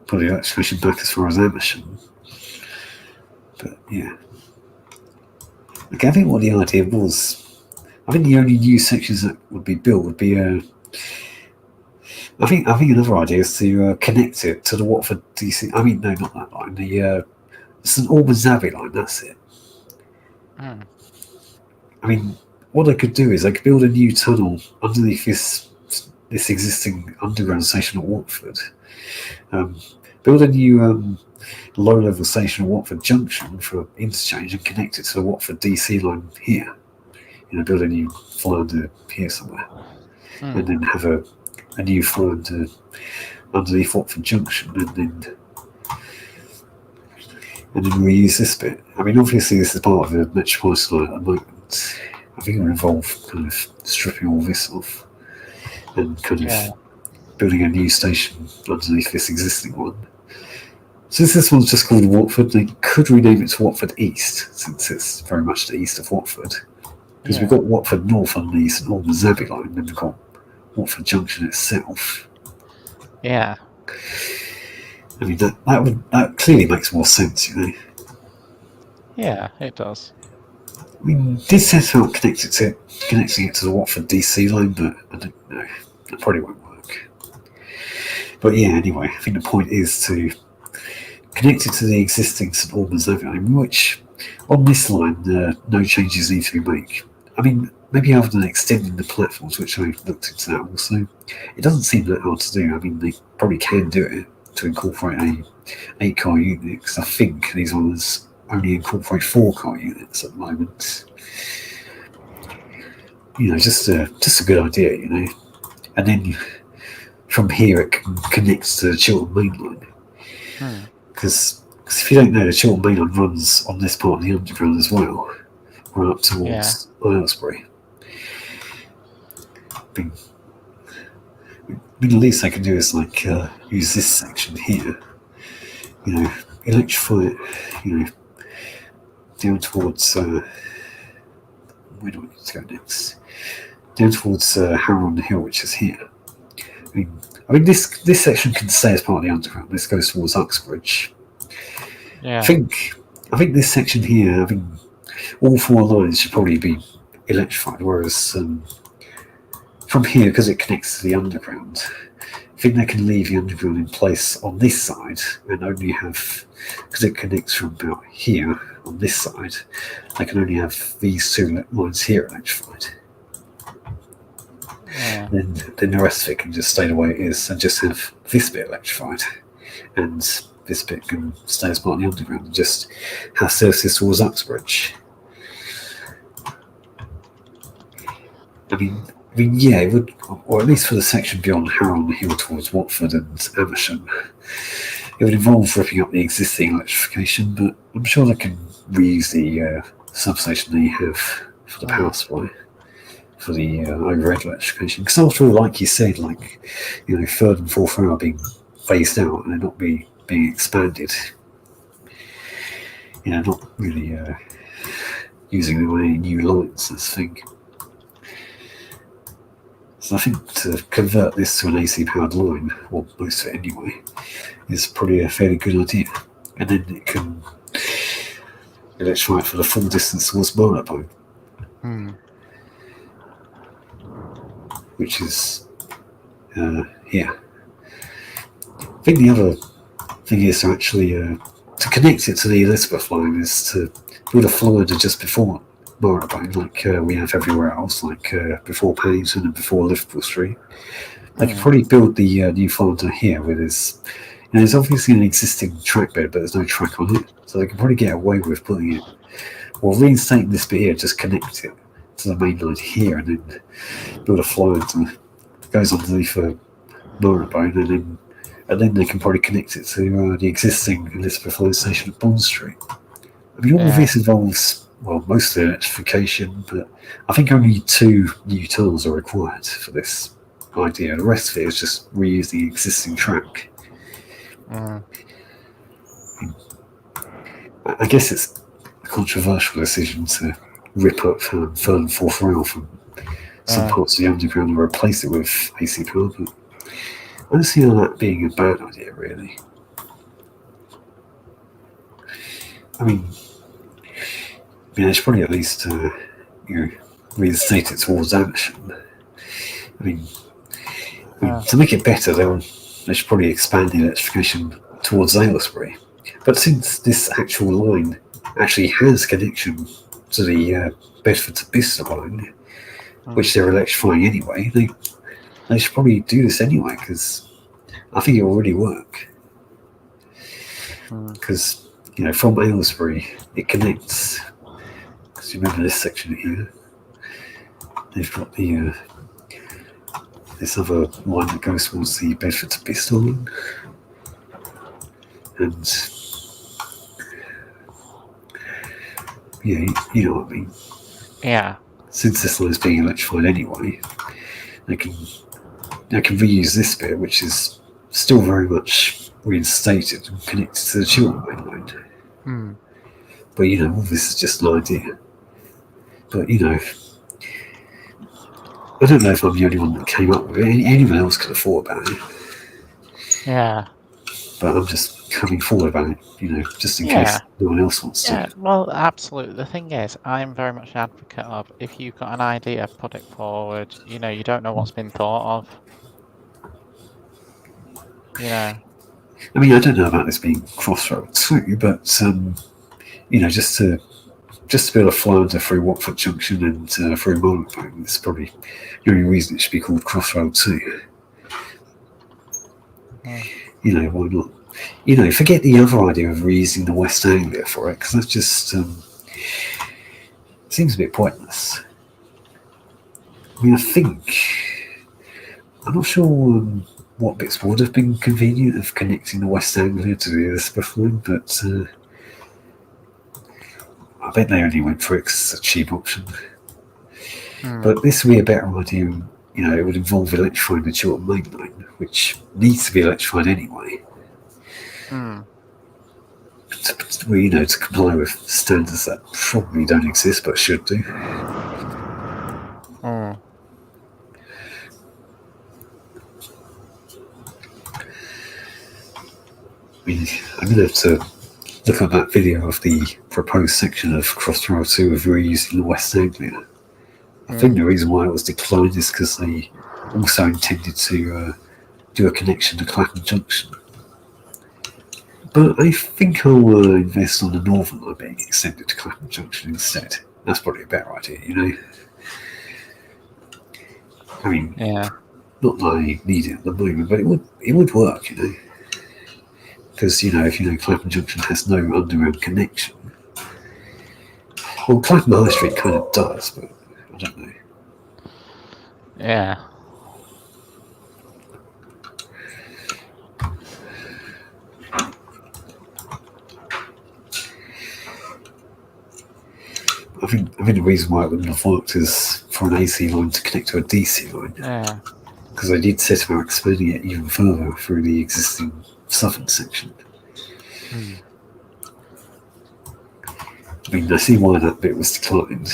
put the electrification back as far as Amersham, but yeah. Okay, I think what the idea was, I think the only new sections that would be built would be I think another idea is to connect it to the Watford DC. I mean, no, not that line. The St Albans Abbey line. That's it. Mm. I mean, what they could do is they could build a new tunnel underneath this existing underground station at Watford. Build a new low-level station at Watford Junction for interchange and connect it to the Watford DC line here. Build a new fly-under here somewhere, and then have a new fly-under underneath Watford Junction, and then reuse this bit. I mean, obviously this is part of the Metropolitan line at the moment. I think it will involve kind of stripping all this off and kind of building a new station underneath this existing one. Since this one's just called Watford, they could rename it to Watford East, since it's very much the east of Watford. Because we've got Watford North on the St Albans Abbey line, and then we've got Watford Junction itself. Yeah. I mean, that clearly makes more sense, Yeah, it does. I mean, did set out connecting it to the Watford DC line, but I don't know. That probably won't work. But yeah, anyway, I think the point is to connect it to the existing St Albans Abbey line, which on this line no changes need to be made. I mean, maybe other than extending the platforms, which I looked into that also, it doesn't seem that hard to do. I mean, they probably can do it to incorporate a 8-car unit, because I think these ones only incorporate 4-car units at the moment. Just a good idea, And then from here it can connect to the Chiltern Main Line. Because if you don't know, the Chiltern Main Line runs on this part of the underground as well, right up towards Aylesbury. I mean, the least they can do is use this section here, electrify it, down towards where do we need to go next? Down towards Harrow on the Hill, which is here. I mean, this section can stay as part of the underground. This goes towards Uxbridge. Yeah. I think this section here, I think all 4 lines should probably be electrified, whereas from here, because it connects to the underground, I think they can leave the underground in place on this side and only have, because it connects from about here on this side, they can only have these 2 lines here electrified. Yeah. Then the rest of it can just stay the way it is and just have this bit electrified, and this bit can stay as part of the underground and just have services towards Uxbridge. I mean, yeah, it would, or at least for the section beyond Harrow on the Hill towards Watford and Amersham, it would involve ripping up the existing electrification, but I'm sure they can reuse the substation they have for the power supply, for the overhead electrification. Because after all, like you said, 3rd and 4th hour being phased out and they're not being expanded. Not really using any new lines, that's the thing. So I think to convert this to an AC powered line, or most of it anyway, is probably a fairly good idea. And then it can electrify for the full distance towards Marylebone. Which is here. I think the other thing is to actually to connect it to the Elizabeth line is to build a floor under just before Marylebone, like we have everywhere else, like before Paddington and before Liverpool Street. They could probably build the new Florida here with this. There's obviously an existing track bed, but there's no track on it, so they could probably get away with putting it, or reinstating this bit here, just connect it to the main line here, and then build a Florida that goes underneath Marylebone, and then they can probably connect it to the existing Elizabeth line station at Bond Street. I mean, all of this involves, well, mostly electrification, but I think only 2 new tunnels are required for this idea. The rest of it is just reuse the existing track. I guess it's a controversial decision to rip up third and fourth rail from some parts of the underground and replace it with AC power, but I don't see that being a bad idea, really. I mean, they should probably at least reinstate it towards Amersham. I mean, to make it better, they should probably expand the electrification towards Aylesbury. But since this actual line actually has connection to the Bedford to Bicester line, which they're electrifying anyway, they should probably do this anyway, because I think it will already work. Because, from Aylesbury, it connects. Because you remember this section here? They've got the this other line that goes towards the Bedford to Bicester line. And yeah, you know what I mean. Yeah. Since this line is being electrified anyway, they can reuse this bit, which is still very much reinstated and connected to the Chiltern main line. But all this is just an idea. But I don't know if I'm the only one that came up with it. Anyone else could have thought about it. Yeah. But I'm just coming forward about it, just in case no one else wants to. Yeah, well, absolutely. The thing is, I'm very much an advocate of, if you've got an idea, put it forward. You don't know what's been thought of. I mean, I don't know about this being Crossrail 2, but just to build a flounder through Watford Junction and through Marylebone, it's probably the only reason it should be called Crossrail 2. Why not? Forget the other idea of reusing the West Anglia for it, because that just seems a bit pointless. I mean, I'm not sure what bits would have been convenient of connecting the West Anglia to the Elizabeth line, but I bet they only went for it because it's a cheap option. But this would be a better idea. It would involve electrifying the Chiltern main line, which needs to be electrified anyway. To comply with standards that probably don't exist but should do. Mm. I mean, I'm going to have to look at that video of the proposed section of Crossrail 2 of reusing the West Anglia. I think the reason why it was declined is because they also intended to do a connection to Clapham Junction. But I think I'll invest on the Northern Line being extended to Clapham Junction instead. That's probably a better idea, I mean, not that I need it at the moment, but it would work, Because, if Clapham Junction has no underground connection. Well, Clapham High Street kind of does, but I don't know. Yeah. I think the reason why it wouldn't have worked is for an AC line to connect to a DC line. Yeah. Because they did set about expanding it even further through the existing southern section. I mean, I see why that bit was declined.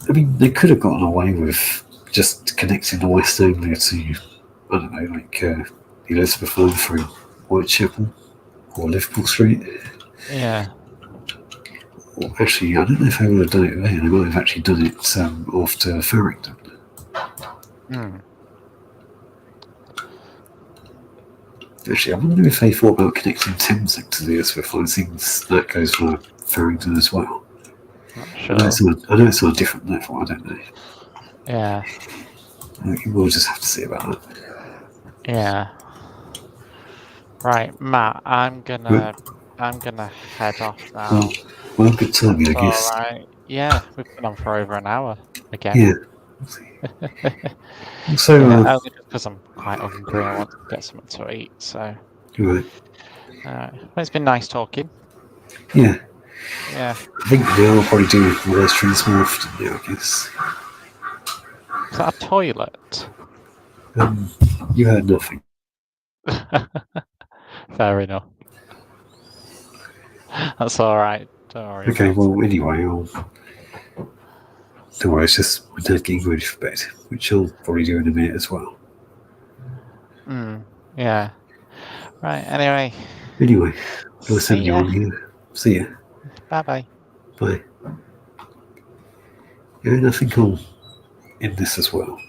I mean, they could have gotten away with just connecting the West Anglia to, I don't know, like the Elizabeth line through Whitechapel or Liverpool Street. Yeah. Well, actually, I don't know if they would have done it there. They might have actually done it after Farringdon. Actually, I wonder if they thought about connecting Thames to the Elizabeth line, since that goes via Farringdon as well. Not I sure. know it's on a different level. I don't know. Yeah. We'll just have to see about that. Yeah. Right, Matt. I'm gonna head off now. Well, good timing, I All guess. right. Yeah, we've been on for over an hour again. Yeah. So, Yeah, only because I'm quite hungry. I want to get something to eat. So, right. well, it's been nice talking. Yeah. Yeah. I think now I'll probably do live streams more often now, I guess. Is that a toilet? You heard nothing. Fair enough. That's all right. Don't worry Okay, about well, it. anyway, don't worry, it's just my dad getting ready for bed, which I'll probably do in a minute as well. Yeah. Right. Anyway. Anyway, there was See somebody ya. on here. See ya. Bye. Bye. Yeah, and I think I'll end this as well.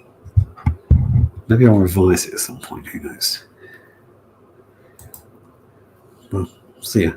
Maybe I'll revise it at some point, who knows. Well, see ya.